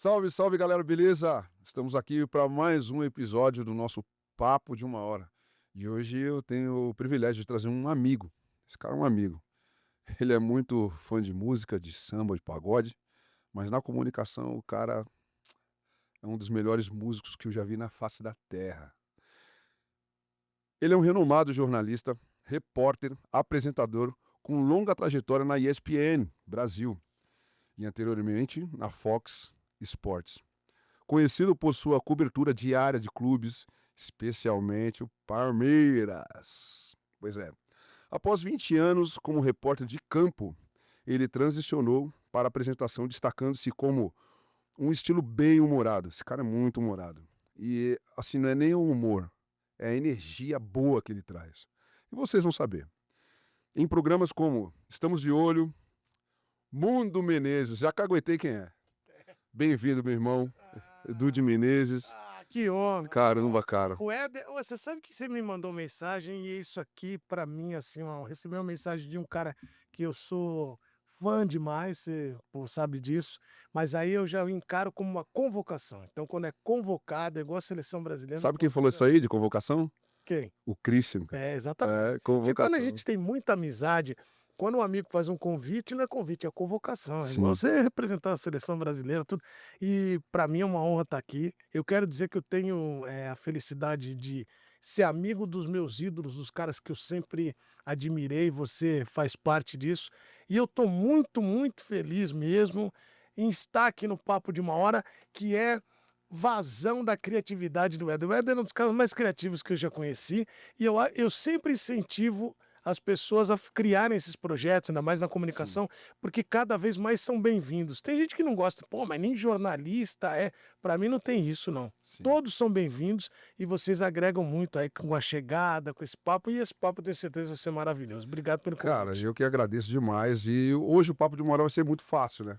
Salve, salve galera, beleza? Estamos aqui para mais um episódio do nosso Papo de uma Hora. E hoje eu tenho o privilégio de trazer um amigo. Esse cara é um amigo. Ele é muito fã de música, de samba, de pagode, mas na comunicação o cara é um dos melhores músicos que eu já vi na face da terra. Ele é um renomado jornalista, repórter, apresentador com longa trajetória na ESPN Brasil e anteriormente na Fox Sports. Conhecido por sua cobertura diária de clubes, especialmente o Palmeiras. Pois é. Após 20 anos como repórter de campo, ele transicionou para a apresentação, destacando-se como um estilo bem humorado. Esse cara é muito humorado. E assim, não é nem o humor, é a energia boa que ele traz. E vocês vão saber. Em programas como Estamos de Olho, Mundo Menezes, já caguetei quem é. Bem-vindo, meu irmão, Edu de Menezes. Que honra. Caramba, cara. O Éder, você sabe que você me mandou mensagem e isso aqui, pra mim, assim, ó, eu recebi uma mensagem de um cara que eu sou fã demais, você pô, sabe disso, mas aí eu já encaro como uma convocação. Então, quando é convocado, é igual a seleção brasileira. Sabe quem falou isso aí de convocação? Quem? O Christian, cara. É, exatamente. É, Porque quando a convocação. gente tem muita amizade, quando um amigo faz um convite, não é convite, é convocação. É igual Sim. você representar a seleção brasileira, tudo. E para mim é uma honra estar aqui. Eu quero dizer que eu tenho a felicidade de ser amigo dos meus ídolos, dos caras que eu sempre admirei, você faz parte disso. E eu estou muito, muito feliz mesmo em estar aqui no Papo de uma Hora, que é vazão da criatividade do Éder. O Éder é um dos caras mais criativos que eu já conheci e eu sempre incentivo as pessoas a criarem esses projetos, ainda mais na comunicação, porque cada vez mais são bem-vindos. Tem gente que não gosta, pô, mas nem jornalista é. Para mim não tem isso, não. Sim. Todos são bem-vindos e vocês agregam muito aí com a chegada, com esse papo, e esse papo eu tenho certeza vai ser maravilhoso. Obrigado pelo convite. Cara, eu que agradeço demais. E hoje o Papo de uma Hora vai ser muito fácil, né?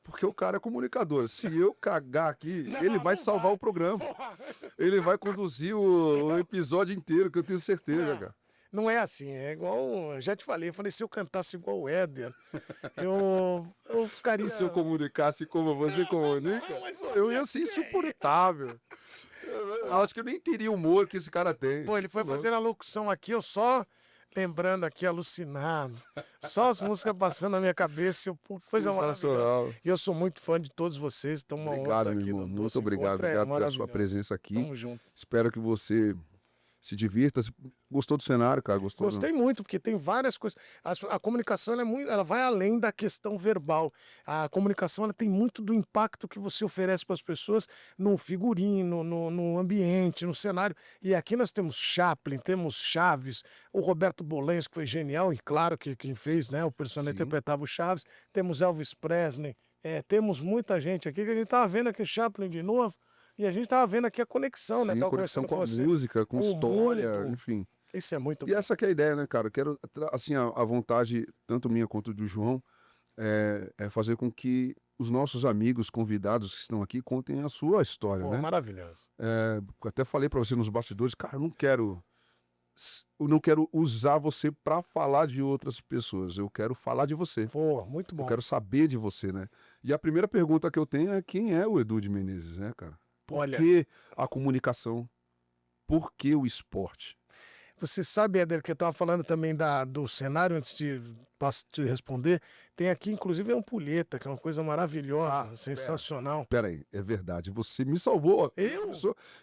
Porque o cara é comunicador. Se eu cagar aqui, ele vai salvar o programa. Ele vai conduzir o episódio inteiro, que eu tenho certeza, cara. Não é assim, é igual. Eu já te falei, eu falei, se eu cantasse igual o Éder, eu ficaria. E se eu comunicasse como você comunica, mas eu ia ser insuportável. Eu acho que eu nem teria o humor que esse cara tem. Pô, ele foi fazendo a locução aqui, eu só lembrando aqui, alucinado. Só as músicas passando na minha cabeça, coisa maravilhosa. Sensacional. E eu sou muito fã de todos vocês, então uma Obrigado, honra meu aqui irmão. no Muito Doce obrigado. Encontro, Obrigado pela sua maravilhoso. presença aqui. Tamo junto. Espero que você se divirta. Gostou do cenário, cara? Gostou? Gostei muito, porque tem várias coisas. A comunicação ela é muito, ela vai além da questão verbal. A comunicação ela tem muito do impacto que você oferece para as pessoas no figurino, no ambiente, no cenário. E aqui nós temos Chaplin, temos Chaves, o Roberto Bolanhos, que foi genial, e claro que quem fez, né? O personagem Sim. interpretava o Chaves. Temos Elvis Presley, temos muita gente aqui que a gente estava vendo aqui Chaplin de novo. E a gente estava vendo aqui a conexão, né? Sim, Tava conexão conversando com a música, com o história, mundo. enfim. Isso é muito E essa que é a ideia, né, cara? Eu quero, assim, a vontade, tanto minha quanto do João, é fazer com que os nossos amigos convidados que estão aqui contem a sua história, Pô, né? maravilhoso. Até falei pra você nos bastidores, cara, eu não quero usar você pra falar de outras pessoas, eu quero falar de você. Pô, muito bom. Eu quero saber de você, né? E a primeira pergunta que eu tenho é quem é o Edu de Menezes, né, cara? Por Olha, que a comunicação? Por que o esporte? você sabe, Éder, que eu estava falando também do cenário, antes de te responder, tem aqui, inclusive, a ampulheta, que é uma coisa maravilhosa, sensacional. Pera aí, é verdade, você me salvou. Eu?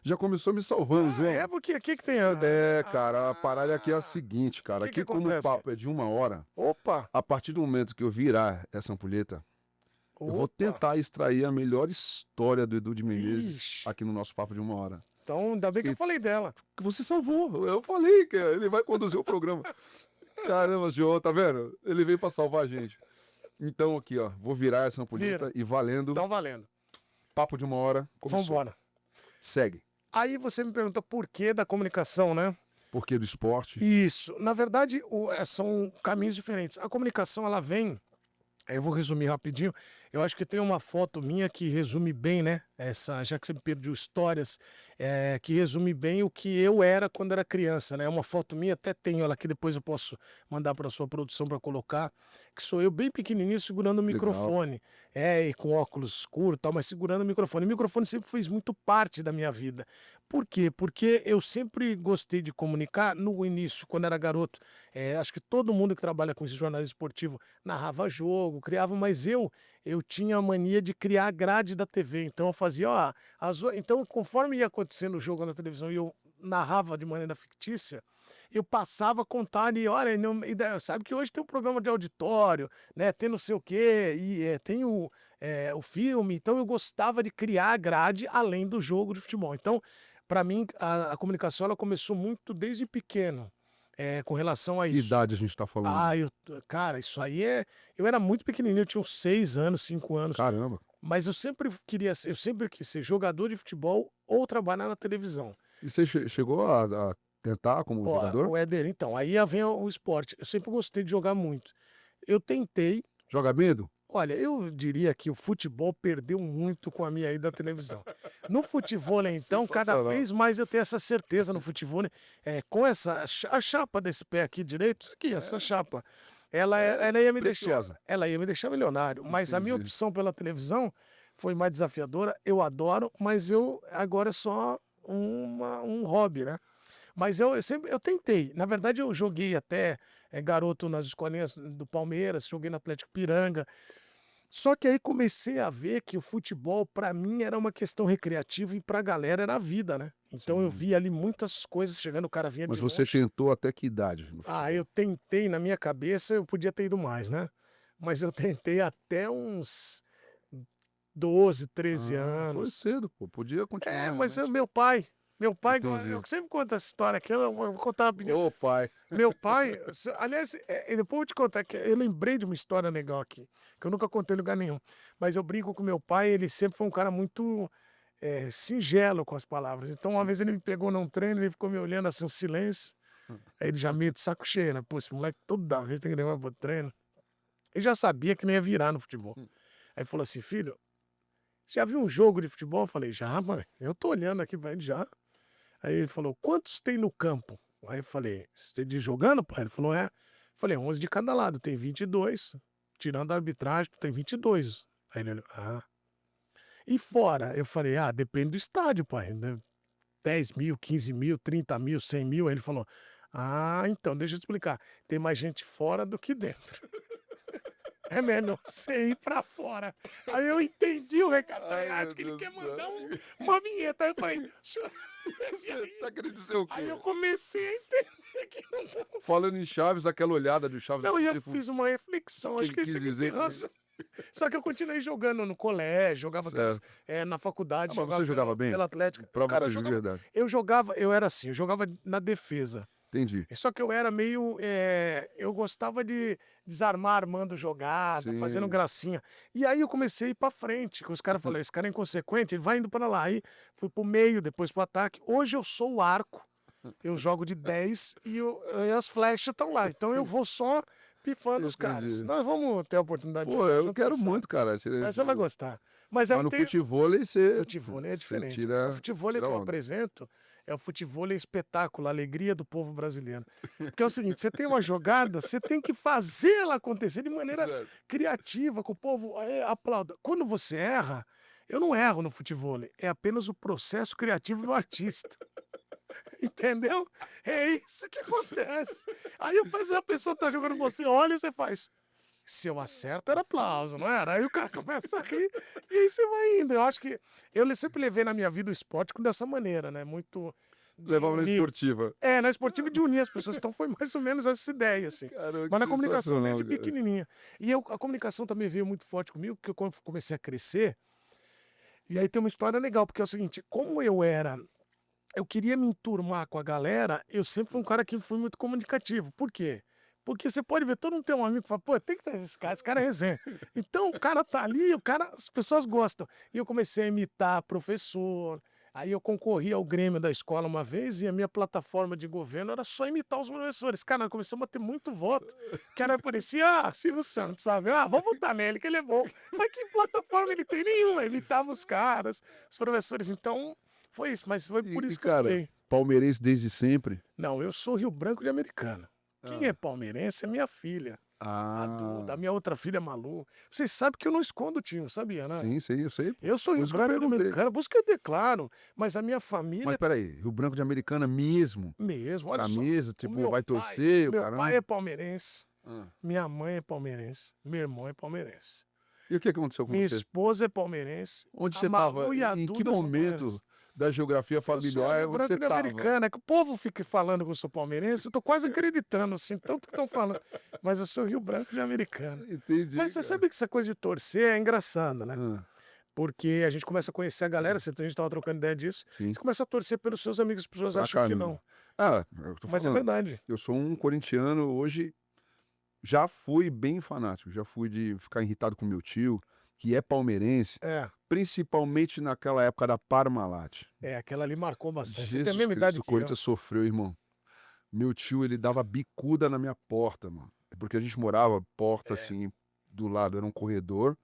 Já começou me salvando, João. É porque aqui que tem... Cara, a parada aqui é a seguinte, cara. Que Aqui como o acontece? papo é de uma hora, Opa! a partir do momento que eu virar essa ampulheta, eu vou Opa. tentar extrair a melhor história do Edu de Menezes Ixi. aqui no nosso papo de uma hora. Então, ainda bem que eu falei dela. Que você salvou. Eu falei que ele vai conduzir o programa. Caramba, João, tá vendo? Ele veio pra salvar a gente. Então aqui, ó, vou virar essa ampulheta e valendo. Então, valendo. Papo de uma hora. Vamos Começou. embora. Segue. Aí você me perguntou por que da comunicação, né? Por que do esporte? Isso. Na verdade, são caminhos diferentes. A comunicação, ela vem... Eu vou resumir rapidinho. Eu acho que tem uma foto minha que resume bem, né, já que você me pediu histórias, que resume bem o que eu era quando era criança, né. É uma foto minha, até tenho ela aqui, depois eu posso mandar para sua produção para colocar, que sou eu bem pequenininho segurando o Legal. microfone. É, e com óculos escuro e tal, mas segurando o microfone. O microfone sempre fez muito parte da minha vida. Por quê? Porque eu sempre gostei de comunicar no início, quando era garoto. Acho que todo mundo que trabalha com esse jornalismo esportivo narrava jogo, criava, mas eu tinha a mania de criar a grade da TV. Então eu fazia, ó, então conforme ia acontecendo o jogo na televisão e eu narrava de maneira fictícia, eu passava a contar ali, olha, não, sabe que hoje tem um programa de auditório, né? Tem não sei o quê, e tem o filme, então eu gostava de criar a grade além do jogo de futebol. Então, para mim, a comunicação ela começou muito desde pequeno, com relação a Que isso. idade a gente tá falando? Cara, isso aí eu era muito pequenininho, eu tinha uns 6 anos, 5 anos, Caramba. mas eu sempre quis ser jogador de futebol ou trabalhar na televisão. E você chegou a tentar como Ó, jogador? o Éder, então, aí vem o esporte. Eu sempre gostei de jogar muito. Eu tentei, Joga medo? olha, eu diria que o futebol perdeu muito com a minha ida à televisão. No futevôlei, então, cada Sensacional. vez mais eu tenho essa certeza no futevôlei, com a chapa desse pé aqui direito, isso aqui, essa chapa, ela ia me deixar Preciosa. ela ia me deixar milionário, mas a minha Entendi. opção pela televisão foi mais desafiadora, eu adoro, mas eu agora é só um hobby, né. Mas eu tentei. Na verdade, eu joguei até, garoto nas escolinhas do Palmeiras, joguei no Atlético Piranga. Só que aí comecei a ver que o futebol, para mim, era uma questão recreativa e pra galera era a vida, né. Então eu Sim. vi ali muitas coisas chegando, o cara vinha Mas de você longe. tentou até que idade no Eu futebol? tentei, na minha cabeça, eu podia ter ido mais, né. Mas eu tentei até uns 12, 13 Ah, foi anos. cedo, pô, podia continuar Mas realmente. meu pai eu Entendi. sempre conto essa história aqui, eu vou contar rapidinho. Ô pai. Meu pai, aliás, depois eu vou te contar que eu lembrei de uma história legal aqui, que eu nunca contei em lugar nenhum. Mas eu brinco com meu pai, ele sempre foi um cara muito, singelo com as palavras. Então, uma vez ele me pegou num treino, ele ficou me olhando assim, um silêncio. Aí ele já meio de saco cheio, né? Pô, esse moleque toda vez tem que levar pro treino. Ele já sabia que não ia virar no futebol. Aí ele falou assim: "Filho, você já viu um jogo de futebol?" Eu falei: "Já, mãe." Eu tô olhando aqui pra ele: "Já." Aí ele falou: "Quantos tem no campo?" Aí eu falei: "Você diz jogando, pai?" Ele falou: "É." Falei: 11 de cada lado, tem 22. Tirando a arbitragem, tem 22." Aí ele olhou: "Ah." "E fora?" Eu falei: "Ah, depende do estádio, pai, né, 10.000, 15.000, 30.000, 100.000." Aí ele falou: "Ah, então, deixa eu te explicar, tem mais gente fora do que dentro. É melhor você ir pra fora." Aí eu entendi o recado. Falei: Ai, meu "Acho que ele Deus do quer céu. mandar uma vinheta." Aí eu falei: E Você aí tá querendo dizer o aí eu quê? comecei a entender que não dá. Falando em Chaves, aquela olhada do Chaves, Não, e eu tipo, fiz uma o reflexão, que acho ele que esse quis aqui tem dizer com razão. isso? Só que eu continuei jogando no colégio, jogava aquelas Certo. na Ah, faculdade, mas jogava você jogava bem? pela Atlética. Pra Cara, você de verdade. eu era assim, eu jogava na defesa. Entendi. Só que eu era meio, eu gostava de desarmar armando jogada, fazendo Sim. gracinha. E aí eu comecei a ir pra frente, que os caras falaram: "Esse cara é inconsequente, ele vai indo pra lá." Aí fui para o meio, depois para o ataque. Hoje eu sou o arco, eu jogo de 10 e as flechas estão lá, então eu vou só pifando os caras. Entendi. Nós vamos ter a oportunidade de Pô, jogar eu junto, você quero sabe. muito, cara. Mas você vai gostar. Mas aí Mas eu no tenho futevôlei futevôlei é você diferente. O tira futevôlei tira que eu onda. apresento é o futevôlei espetáculo, a alegria do povo brasileiro. Porque é o seguinte, você tem uma jogada, você tem que fazer ela acontecer de maneira Certo. criativa, que o povo, aplauda. Quando você erra, eu não erro no futevôlei, é apenas o processo criativo do artista. Entendeu? É isso que acontece. Aí a pessoa tá jogando, você olha e você faz. Se eu acerto, era aplauso, não era? Aí o cara começa a rir e aí você vai indo. Eu acho que eu sempre levei na minha vida o esporte dessa maneira, né? Muito de Levava na unir. esportiva. Na esportiva de unir as pessoas. Então foi mais ou menos essa ideia, assim. Caramba, que Mas na comunicação sensacional, desde cara. pequenininha. E a comunicação também veio muito forte comigo, porque eu quando comecei a crescer. E aí tem uma história legal, porque é o seguinte: como eu queria me enturmar com a galera, eu sempre fui um cara que fui muito comunicativo. Por quê? Porque você pode ver, todo mundo tem um amigo que fala: "Pô, tem que ter esse cara é resenha." Então o cara tá ali, as pessoas gostam. E eu comecei a imitar professor, Aí eu concorri ao Grêmio da escola uma vez e a minha plataforma de governo era só imitar os professores. Cara, nós começamos a ter muito voto, que era parecia, Silvio Santos, sabe? Vamos votar nele, que ele é bom. Mas que plataforma ele tem nenhuma? Imitava os caras, os professores. Então, foi isso, mas foi por E, isso que eu cara, fiquei. palmeirense desde sempre? Não, eu sou Rio Branco de Americana. Quem é Ah. palmeirense é minha filha. Da Ah, minha outra filha, Malu. Vocês sabem que eu não escondo o time, sabia, né? sim, eu sei, pô. Eu sou Por Rio isso que eu Branco de perguntei. Americana, por isso que eu declaro, mas a minha Mas família espera aí, Rio Branco de Americana mesmo? mesmo, olha só, Camisa, o tipo, meu vai pai, torcer, o meu pai caramba? é palmeirense, Hã. minha mãe é palmeirense, meu irmão é palmeirense, E o que aconteceu com minha você? esposa é palmeirense, Onde a você estava? Malu e a Em que Duda são momento palmeirenses. da geografia Eu sou familiar Rio onde você Branco de estava? Americana, é que o povo fica falando que eu sou palmeirense, eu tô quase acreditando, assim, tanto que estão falando, mas eu sou Rio Branco de Americana. Mas Entendi, você cara. sabe que essa coisa de torcer é engraçado, né? Hã. Porque a gente começa a conhecer a galera, a gente estava trocando ideia disso, Sim, você começa a torcer pelos seus amigos, as pessoas pra acham que não, caramba. Ah, eu tô mas é falando, verdade. eu sou um corintiano hoje, já fui bem fanático, já fui de ficar irritado com meu tio, que é palmeirense, É, principalmente naquela época da Parmalat. aquela ali marcou bastante. Você tem a Jesus mesma idade Cristo, o que eu. Corinthians sofreu, irmão. Meu tio, ele dava bicuda na minha porta, mano. É porque a gente morava porta, É, assim, do lado era um corredor,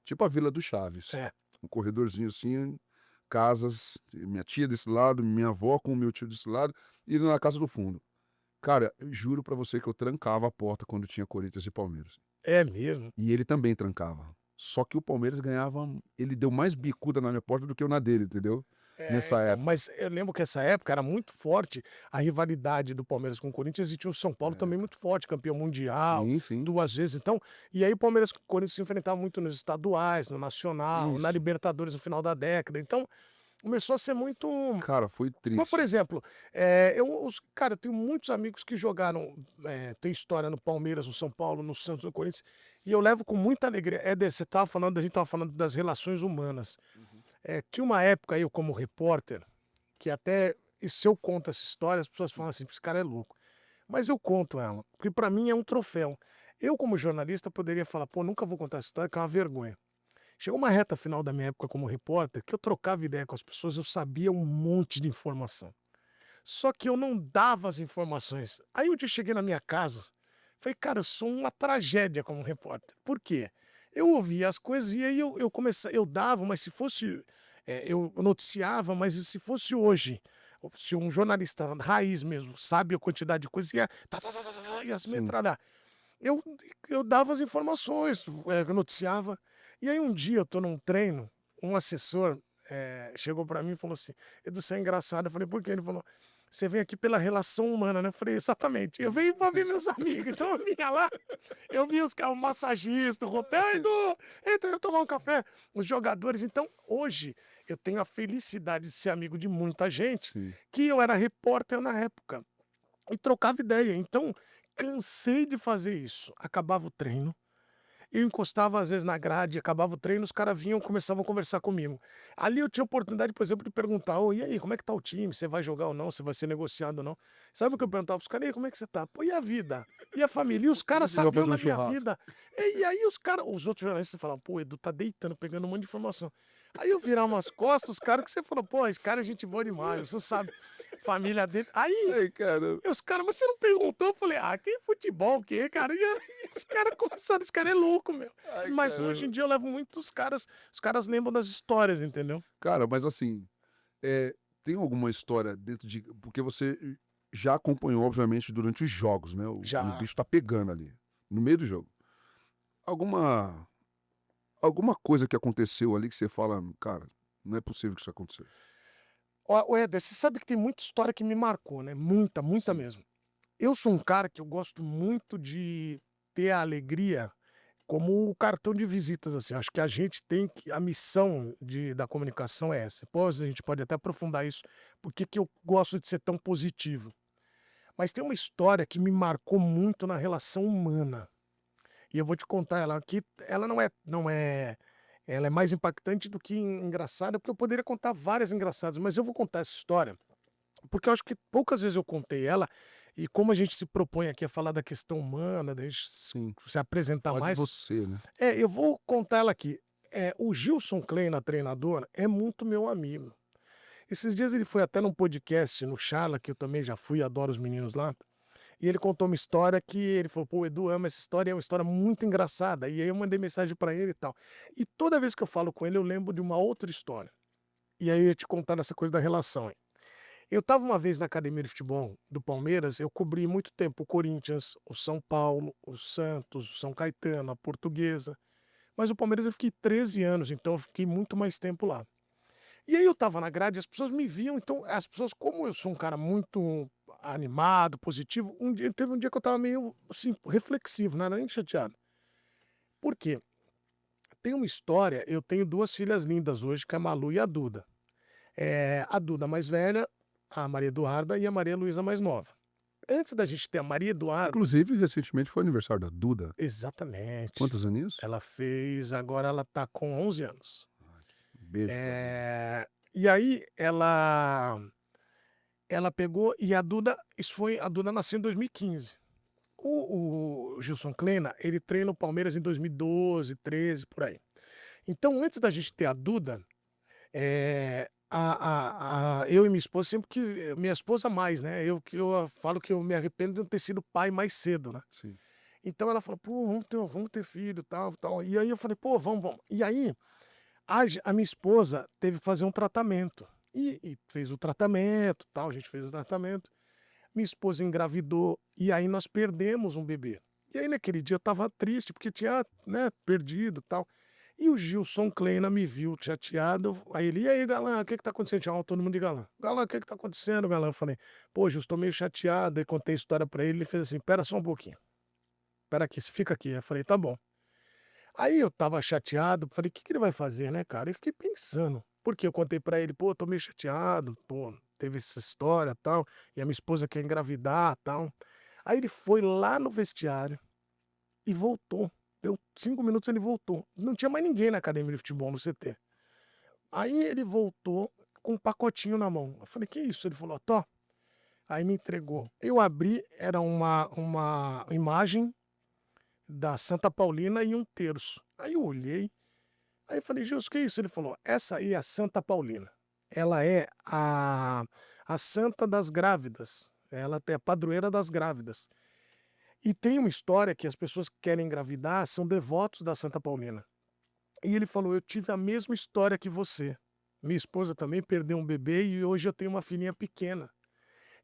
tipo a Vila do Chaves. é. Um corredorzinho assim, casas, minha tia desse lado, minha avó com o meu tio desse lado, e na casa do fundo. Cara, eu juro pra você que eu trancava a porta quando tinha Corinthians e Palmeiras. É mesmo. E ele também trancava. Só que o Palmeiras ganhava, ele deu mais bicuda na minha porta do que eu na dele, entendeu? Nessa Então, época. mas eu lembro que essa época era muito forte a rivalidade do Palmeiras com o Corinthians e tinha o São Paulo também É. muito forte, campeão mundial, Sim, sim. 2 vezes, então e aí o Palmeiras com o Corinthians se enfrentavam muito nos estaduais, no nacional, na Isso. Libertadores no final da década, então começou a ser muito. Cara, foi Mas, por triste. exemplo, cara, eu tenho muitos amigos que jogaram, tem história no Palmeiras, no São Paulo, no Santos, no Corinthians, e eu levo com muita alegria. Você estava falando, a gente estava falando das relações humanas. Uhum. Tinha uma época, eu como repórter, que até, e se eu conto essa história, as pessoas falam assim, esse cara é louco. Mas eu conto ela, porque para mim é um troféu. Eu, como jornalista, poderia falar, pô, nunca vou contar essa história, que é uma vergonha. Chegou uma reta final da minha época como repórter, que eu trocava ideia com as pessoas, eu sabia um monte de informação. Só que eu não dava as informações. Aí um dia eu cheguei na minha casa, falei, cara, eu sou uma tragédia como repórter. Por quê? Eu ouvia as coisas e aí eu comecei, eu dava, mas se fosse, eu noticiava, mas se fosse hoje, se um jornalista raiz mesmo sabe a quantidade de coisas, ia se Sim. metralhar. Eu, eu dava as informações, eu noticiava. E aí um dia eu tô num treino, um assessor chegou para mim e falou assim: Edu, você é engraçado. Eu falei, por quê? Ele falou: você vem aqui pela relação humana, né? Eu falei, exatamente. Eu venho pra ver meus amigos. Então eu vinha lá, eu vi os caras, o massagista, o Roberto, Edu, entra eu tomar um café. Os jogadores. Então, hoje, eu tenho a felicidade de ser amigo de muita gente, Sim. que eu era repórter na época e trocava ideia. Então, cansei de fazer isso. Acabava o treino. Eu encostava às vezes na grade, acabava o treino, os caras vinham, começavam a conversar comigo. Ali eu tinha oportunidade, por exemplo, de perguntar: "Ô, e aí, como é que tá o time? Você vai jogar ou não? Você vai ser negociado ou não?". Sabe o que eu perguntava para os caras? "E aí, como é que você tá? Pô, e a vida? E a família?". E os Quando caras vocês vão sabiam fazer um da minha churrasco? vida. E aí os outros jornalistas falavam: "Pô, o Edu tá deitando, pegando um monte de informação". Aí eu virava umas costas, os caras que você falou: "Pô, esse cara é gente boa demais, você sabe, família dele". Aí Ai, cara. e os caras: "Mas você não perguntou?". Eu falei: "Ah, que futebol, o quê, cara?". E aí os caras começaram: "Esse cara é louco, meu". Ai, Mas hoje caramba. em dia eu levo muito os caras lembram das histórias, entendeu? Cara, mas assim, tem alguma história dentro de porque você já acompanhou, obviamente, durante os jogos, né, o Já. bicho tá pegando ali, no meio do jogo. Alguma alguma coisa que aconteceu ali que você fala: "Cara, não é possível que isso aconteceu". Ô Éder, você sabe que tem muita história que me marcou, né, muita, muita Sim. mesmo. Eu sou um cara que eu gosto muito de ter a alegria como o cartão de visitas, assim, acho que a gente tem que a missão da comunicação é essa. Depois a gente pode até aprofundar isso, por que que eu gosto de ser tão positivo. Mas tem uma história que me marcou muito na relação humana. E eu vou te contar ela aqui, ela não é ela é mais impactante do que engraçada, porque eu poderia contar várias engraçadas, mas eu vou contar essa história, porque eu acho que poucas vezes eu contei ela, e como a gente se propõe aqui a falar da questão humana, da gente Sim. se apresentar Falar de mais, você, né. eu vou contar ela aqui. O Gilson Kleina, treinador, é muito meu amigo. Esses dias ele foi até num podcast no Charla, que eu também já fui, adoro os meninos lá, e ele contou uma história que ele falou: "Pô, o Edu ama essa história, é uma história muito engraçada", e aí eu mandei mensagem pra ele e tal. E toda vez que eu falo com ele, eu lembro de uma outra história. E aí eu ia te contar essa coisa da relação, hein. Eu estava uma vez na academia de futebol do Palmeiras, eu cobri muito tempo o Corinthians, o São Paulo, o Santos, o São Caetano, a Portuguesa, mas o Palmeiras eu fiquei 13 anos, então eu fiquei muito mais tempo lá. E aí eu estava na grade, as pessoas me viam, então as pessoas, como eu sou um cara muito animado, positivo, teve um dia que eu estava meio, assim, reflexivo, não era nem chateado. Por quê? Tem uma história, eu tenho 2 filhas lindas hoje, que é a Malu e a Duda. A Duda mais velha, a Maria Eduarda, e a Maria Luísa mais nova. Antes da gente ter a Maria Eduarda. Inclusive, recentemente foi aniversário da Duda. Exatamente. Quantos aninhos? Ela fez, agora ela tá com 11 anos. Beijo pra Duda. E aí ela pegou e a Duda, a Duda nasceu em 2015. O Gilson Kleina, ele treina o Palmeiras em 2012, 13, por aí. Então, antes da gente ter a Duda, eu e minha esposa sempre que minha esposa mais, né, eu falo que eu me arrependo de não ter sido pai mais cedo, né. Sim. Então ela falou: "Pô, vamos ter filho, tal, tal". E aí eu falei: "Pô, vamos". E aí, a minha esposa teve que fazer um tratamento, e fez o tratamento, tal, a gente fez o tratamento. Minha esposa engravidou, e aí nós perdemos um bebê. E aí naquele dia eu estava triste, porque tinha, né, perdido, tal. E o Gilson Kleina me viu chateado, aí ele: "E aí, galã, o que que tá acontecendo?" Chamava todo mundo de galã. "Galã, o que que tá acontecendo, galã?" Eu falei: "Pô, Gilson, tô meio chateado", aí contei a história pra ele, ele fez assim: "Espera só um pouquinho, espera aqui, você fica aqui". Eu falei: "Tá bom". Aí eu estava chateado, falei: "O que que ele vai fazer, né, cara?" E fiquei pensando, porque eu contei pra ele: "Pô, tô meio chateado, pô, teve essa história, tal, e a minha esposa quer engravidar, tal". Aí ele foi lá no vestiário e voltou. Deu 5 minutos, ele voltou. Não tinha mais ninguém na academia de futebol, no CT. Aí ele voltou com um pacotinho na mão. Eu falei: "Que isso?" Ele falou: "Tó". Aí me entregou. Eu abri, era uma imagem da Santa Paulina e um terço. Aí eu olhei, aí eu falei: "Gilson, que isso?" Ele falou: "Essa aí é a Santa Paulina. Ela é a santa das grávidas. Ela é a padroeira das grávidas. E tem uma história que as pessoas que querem engravidar são devotos da Santa Paulina". E ele falou: "Eu tive a mesma história que você. Minha esposa também perdeu um bebê e hoje eu tenho uma filhinha pequena.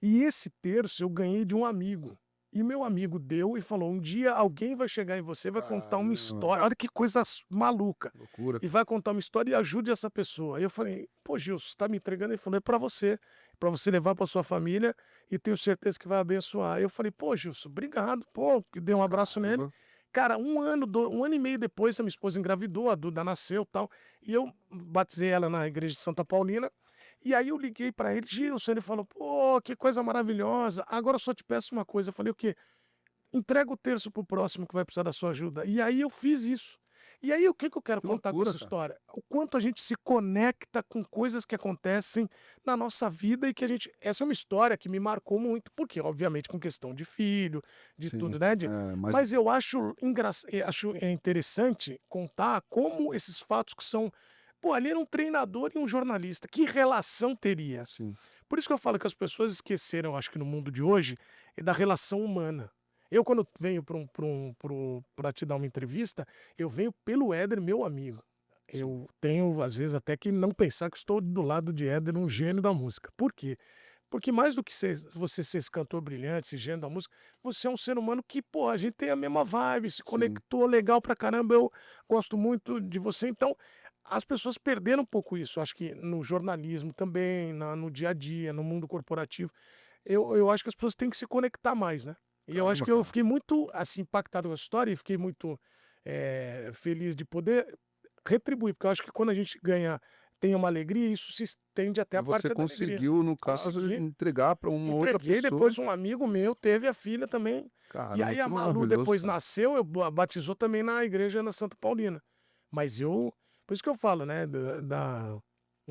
E esse terço eu ganhei de um amigo. E meu amigo deu e falou: um dia alguém vai chegar em você e vai contar uma Caramba, história. Olha que coisa maluca. loucura. E vai contar uma história e ajude essa pessoa". Aí eu falei: "Pô, Gilson, você tá me entregando?" Ele falou: "É pra você levar pra sua família e tenho certeza que vai abençoar". Aí eu falei: "Pô, Gilson, obrigado". Pô, que dei um abraço nele. Caramba. Cara, um ano e meio depois, a minha esposa engravidou, a Duda nasceu, tal, e eu batizei ela na igreja de Santa Paulina, e aí eu liguei pra ele: "Gilson", ele falou: "Pô, que coisa maravilhosa, agora eu só te peço uma coisa". Eu falei: "O quê?". "Entrega o terço para o próximo que vai precisar da sua ajuda". E aí eu fiz isso. E aí o que que eu quero Que contar com loucura, essa cara. história? O quanto a gente se conecta com coisas que acontecem na nossa vida e que a gente, essa é uma história que me marcou muito, porque obviamente com questão de filho, de Sim, tudo, né, mas mas eu acho interessante contar como esses fatos que são, pô, ali era um treinador e um jornalista, que relação teria? sim. Por isso que eu falo que as pessoas esqueceram, eu acho que no mundo de hoje, da relação humana. Eu, quando venho pra te dar uma entrevista, eu venho pelo Éder, meu amigo. Sim. Eu tenho, às vezes, até que não pensar que estou do lado de Éder, um gênio da música. Por quê? Porque mais do que você ser esse cantor brilhante, esse gênio da música, você é um ser humano que, pô, a gente tem a mesma vibe, se Sim. conectou legal pra caramba, eu gosto muito de você. Então, as pessoas perderam um pouco isso, acho que no jornalismo também, no dia a dia, no mundo corporativo. Eu acho que as pessoas têm que se conectar mais, né. E eu acho Caramba, que eu cara. fiquei muito, assim, impactado com essa história e fiquei muito, feliz de poder retribuir, porque eu acho que quando a gente ganha, tem uma alegria, isso se estende até E a você parte da alegria. conseguiu, no caso, Consegui, entregar para uma outra entreguei, pessoa. depois um amigo meu teve a filha também, e Caramba, aí a que Malu maravilhoso, depois cara. nasceu, eu batizou também na igreja na Santa Paulina. Mas eu, por isso que eu falo, né,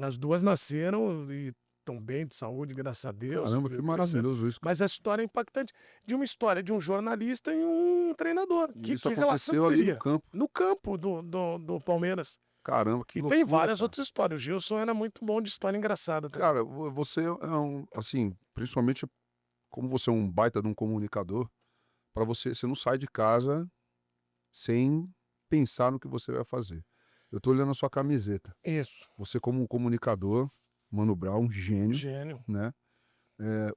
as 2 nasceram e estão bem de saúde, graças a Deus, Caramba, que crescendo. maravilhoso isso, cara. Mas a história é impactante, de uma história de um jornalista e um treinador. E Que isso que relação que aconteceu ali no teria? campo. No campo do Palmeiras. Caramba, que E tem loucura, várias cara. outras histórias. O Gilson era muito bom de história engraçada também. Cara, você é assim, principalmente como você é um baita de um comunicador, para você não sai de casa sem pensar no que você vai fazer. Eu tô olhando a sua camiseta. Isso, Você como um comunicador, Mano Brown, um gênio, gênio. né?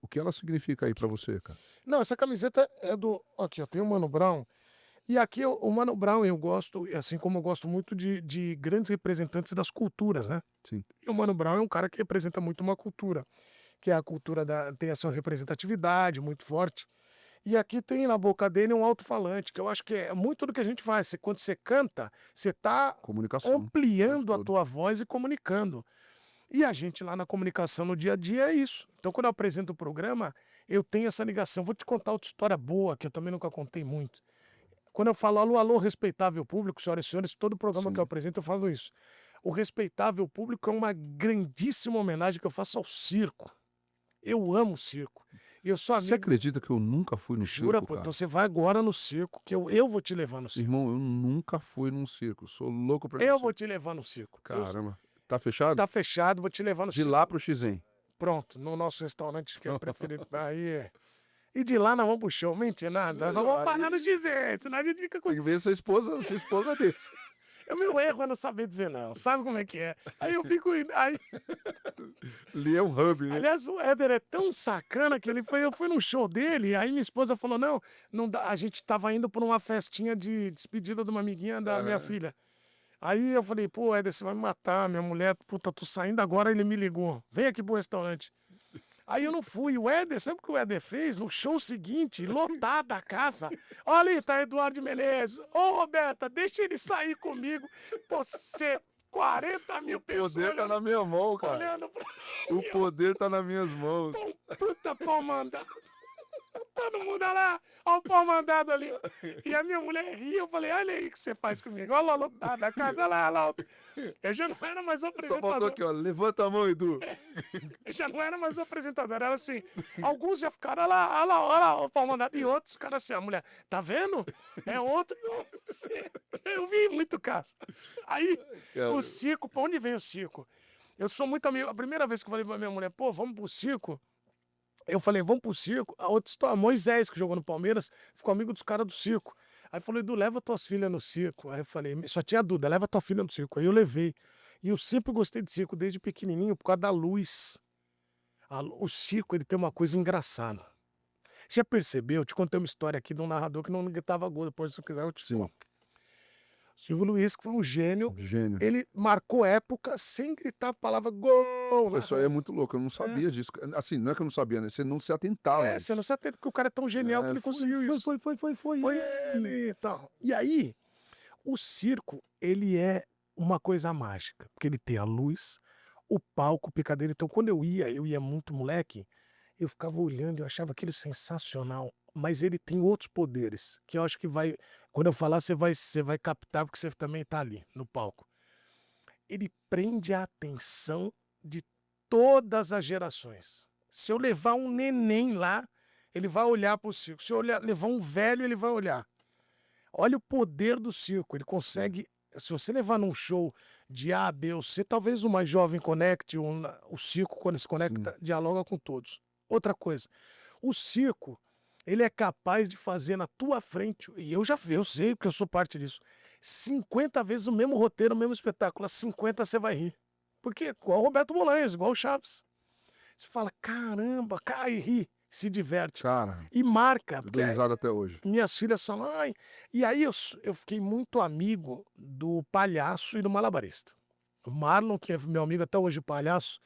O que ela significa aí para você, cara? Não, essa camiseta é do. Aqui, ó, tem o Mano Brown. E aqui o Mano Brown eu gosto, assim como eu gosto muito de grandes representantes das culturas, né? Sim. E o Mano Brown é um cara que representa muito uma cultura, que é a cultura tem a sua representatividade muito forte. E aqui tem na boca dele um alto-falante, que eu acho que é muito do que a gente faz. Quando você canta, você está Comunicação. O ampliando tempo a todo. tua voz e comunicando. E a gente lá na comunicação no dia a dia é isso. Então, quando eu apresento o programa, eu tenho essa ligação. Vou te contar outra história boa, que eu também nunca contei muito. Quando eu falo alô, alô, respeitável público, senhoras e senhores, todo programa que eu Sim. apresento eu falo isso. O respeitável público é uma grandíssima homenagem que eu faço ao circo. Eu amo o circo. E eu sou Você amigo. acredita que eu nunca fui no Jura, circo, pô? cara? Então você vai agora no circo, que eu vou te levar no circo. Irmão, eu nunca fui num circo. Sou louco pra ir no Eu vou circo. te levar no circo. Caramba. Tá fechado? Tá fechado, vou te levar no De circo. lá pro Xen. Pronto, no nosso restaurante que é preferido. Aí é. E de lá nós vamos pro show. Mentira, nada. Nós vamos parar no XZ, senão a gente fica com. Tem que ver sua esposa deixa. O meu erro é não saber dizer não. Sabe como é que é? Aí eu fico. Aí, Ali é um hub, né? aliás, o Éder é tão sacana que eu fui num show dele, aí minha esposa falou: não, não dá. A gente tava indo pra uma festinha de despedida de uma amiguinha da minha filha. Aí eu falei, pô, Éder, você vai me matar, minha mulher, puta, tô saindo agora, ele me ligou. Vem aqui pro restaurante. Aí eu não fui. O Éder, sabe o que o Éder fez? No show seguinte, lotada a casa. Olha aí, tá Eduardo Menezes. Ô, Roberta, deixa ele sair comigo. Pô, 40 mil O pessoas poder tá na minha mão, cara. olhando pra O poder tá nas minhas mãos. puta pau mandado. Todo mundo olha lá, olha o pau mandado ali. E a minha mulher ria, eu falei, olha aí o que você faz comigo. Olha lá, lotada a casa, olha lá. Eu já não era mais o Só faltou apresentador. aqui, ó. Levanta a mão, Edu. Eu já não era mais o apresentador, era assim. Alguns já ficaram, olha lá, o pau mandado. E outros, cara assim, a mulher, tá vendo? É outro. Eu vi muito caso. Aí, o circo, pra onde vem o circo? Eu sou muito amigo. A primeira vez que eu falei pra minha mulher, pô, vamos pro circo. Eu falei, vamos pro circo. A outra história, Moisés, que jogou no Palmeiras, ficou amigo dos caras do circo. Aí falou, Edu, leva tuas filhas no circo. Aí eu falei, só tinha a Duda, leva tua filha no circo. Aí eu levei. E eu sempre gostei de circo, desde pequenininho, por causa da luz. O circo, ele tem uma coisa engraçada. Você já percebeu? Eu te contei uma história aqui de um narrador que não gritava gol. Depois, se você quiser, eu te Sim. conto. Silvio Luiz, que foi um gênio, Gênio. ele marcou época sem gritar a palavra gol. Pô, isso aí é muito louco. Eu não sabia disso. Assim, não é que eu não sabia, né? Você não se atentava. É, você não se atenta porque o cara é tão genial que ele conseguiu isso. Foi. Foi ele e tal. E aí, o circo, ele é uma coisa mágica, porque ele tem a luz, o palco, o picadeiro. Então, quando eu ia muito moleque, eu ficava olhando, eu achava aquilo sensacional. Mas ele tem outros poderes, que eu acho que vai. Quando eu falar, você vai captar, porque você também tá ali, no palco. Ele prende a atenção de todas as gerações. Se eu levar um neném lá, ele vai olhar para o circo. Se eu levar um velho, ele vai olhar. Olha o poder do circo. Ele consegue. Se você levar num show de A, B ou C, talvez o mais jovem conecte, o circo, quando se conecta, dialoga com todos. Outra coisa, o circo, ele é capaz de fazer na tua frente, e eu sei, porque eu sou parte disso, 50 vezes o mesmo roteiro, o mesmo espetáculo. As 50 você vai rir. Porque igual o Roberto Bolanhos, igual o Chaves. Você fala, caramba, cai e ri, se diverte. Cara, E marca. eu Porque dou risada até hoje. minhas filhas falam, ai. E aí eu fiquei muito amigo do palhaço e do malabarista. O Marlon, que é meu amigo até hoje, palhaço,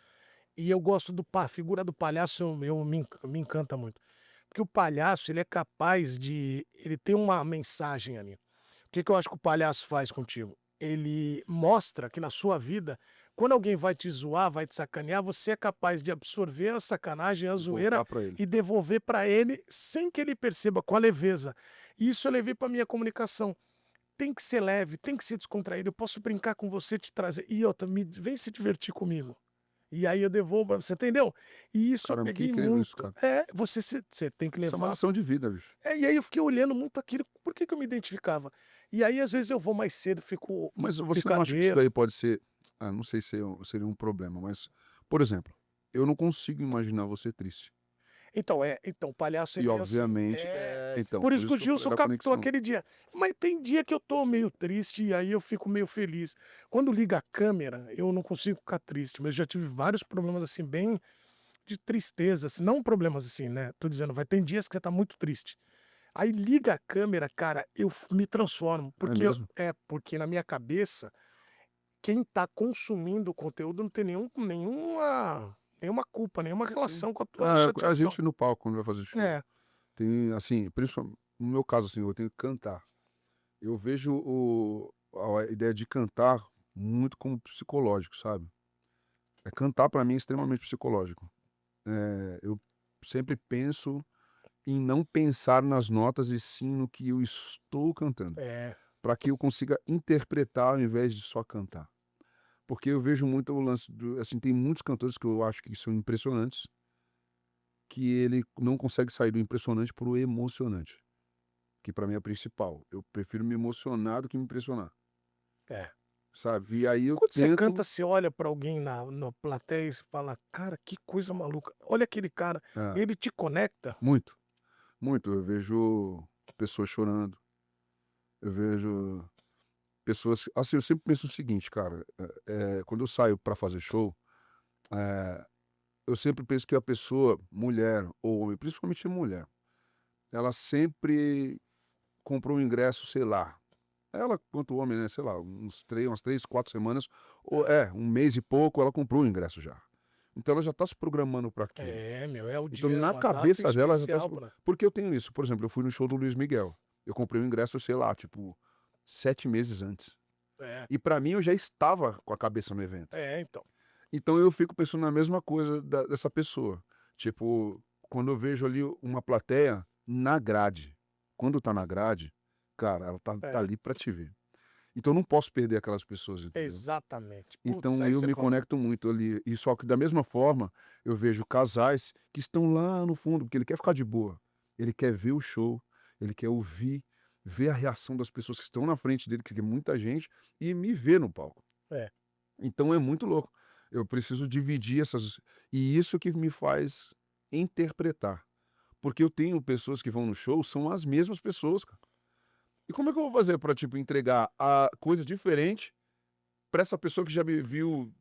e eu gosto a figura do palhaço, me encanta muito. Porque o palhaço, ele é capaz de. Ele tem uma mensagem ali. O que eu acho que o palhaço faz contigo? Ele mostra que na sua vida, quando alguém vai te zoar, vai te sacanear, você é capaz de absorver a sacanagem, a zoeira Voltar pra ele. e devolver para ele sem que ele perceba, com a leveza. E isso eu levei para minha comunicação. Tem que ser leve, tem que ser descontraído. Eu posso brincar com você, te trazer. E outra, vem se divertir comigo. E aí eu devolvo pra você, entendeu? E isso eu Caramba, que peguei incrível isso, muito. cara. É, você tem que Isso é uma levar. lição de vida, bicho. E aí eu fiquei olhando muito aquilo, por que que eu me identificava? E aí às vezes eu vou mais cedo, Mas você não acha que isso picadeiro. daí pode ser não sei se seria um problema, mas, por exemplo, eu não consigo imaginar você triste. Então, o palhaço é E meio assim. obviamente então, Por por isso que isso o que eu falei Gilson da captou conexão. aquele dia. Mas tem dia que eu tô meio triste e aí eu fico meio feliz. Quando liga a câmera, eu não consigo ficar triste, mas eu já tive vários problemas assim, bem de tristeza, assim, não problemas assim, né? Tô dizendo, vai ter dias que você tá muito triste. Aí liga a câmera, cara, me transformo, É porque mesmo? porque na minha cabeça, quem tá consumindo o conteúdo não tem nenhuma culpa, nenhuma Sim, sim. relação com a tua A chateação. gente no palco, quando vai fazer show, É, tem, assim, principalmente no meu caso, assim, eu tenho que cantar. Eu vejo a ideia de cantar muito como psicológico, sabe. Cantar pra mim é extremamente psicológico. Eu sempre penso em não pensar nas notas e sim no que eu estou cantando, é, para que eu consiga interpretar ao invés de só cantar. Porque eu vejo muito o lance do assim, tem muitos cantores que eu acho que são impressionantes, que ele não consegue sair do impressionante para o emocionante, que pra mim é o principal. Eu prefiro me emocionar do que me impressionar, é. sabe. E aí eu Quando você canta, tento você olha pra alguém na plateia e você fala: "Cara, que coisa maluca, olha aquele cara", é, ele te conecta. muito, muito. Eu vejo pessoas chorando, eu vejo pessoas assim, eu sempre penso o seguinte, cara, quando eu saio pra fazer show, eh, eu sempre penso que a pessoa, mulher ou homem, principalmente mulher, ela sempre comprou um ingresso, sei lá, ela quanto homem, né, sei lá, umas 3 4 semanas, ou um mês e pouco, ela comprou o ingresso já. Então ela já tá se programando para aquilo. É, meu, é o Então dia, é na uma data cabeça dela já tá se especial pro pra. porque eu tenho isso, por exemplo, eu fui no show do Luiz Miguel, eu comprei o ingresso, sei lá, tipo, 7 meses antes. É, E pra mim eu já estava com a cabeça no evento. então. Então eu fico pensando na mesma coisa dessa pessoa. Tipo, quando eu vejo ali uma plateia na grade. Quando tá na grade, cara, ela tá É, ali pra te ver. Então eu não posso perder aquelas pessoas, entendeu? exatamente. Putz, Então aí eu você me falou. conecto muito ali. E só que da mesma forma, eu vejo casais que estão lá no fundo, porque ele quer ficar de boa. Ele quer ver o show, ele quer ouvir, ver a reação das pessoas que estão na frente dele, que é muita gente, e me ver no palco. É, Então é muito louco. Eu preciso dividir essas e isso que me faz interpretar. Porque eu tenho pessoas que vão no show, são as mesmas pessoas, cara. E como é que eu vou fazer pra, tipo, entregar a coisa diferente pra essa pessoa que já me viu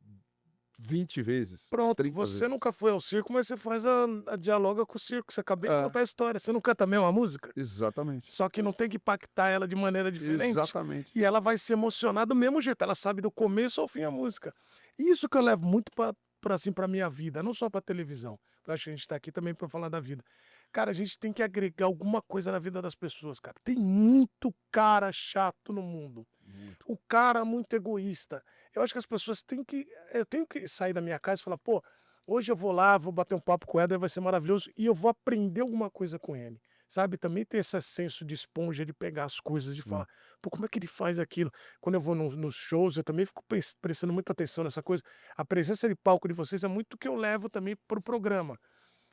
20 vezes, pronto, 30 você vezes? nunca foi ao circo, mas você faz a dialoga com o circo, você acabei de É, contar a história, você não canta a mesma música? exatamente. Só que não tem que impactar ela de maneira diferente, Exatamente. e ela vai se emocionar do mesmo jeito, ela sabe do começo ao fim a música. E isso que eu levo muito pra, assim, pra minha vida, não só pra televisão, eu acho que a gente tá aqui também pra falar da vida. Cara, a gente tem que agregar alguma coisa na vida das pessoas, cara. Tem muito cara chato no mundo, Muito. o cara muito egoísta. Eu acho que as pessoas têm que eu tenho que sair da minha casa e falar: "Pô, hoje eu vou lá, vou bater um papo com o Éder, vai ser maravilhoso e eu vou aprender alguma coisa com ele". Sabe, também ter esse senso de esponja, de pegar as coisas e Sim. falar: "Pô, como é que ele faz aquilo?". Quando eu vou nos shows, eu também fico prestando muita atenção nessa coisa. A presença de palco de vocês é muito que eu levo também para o programa.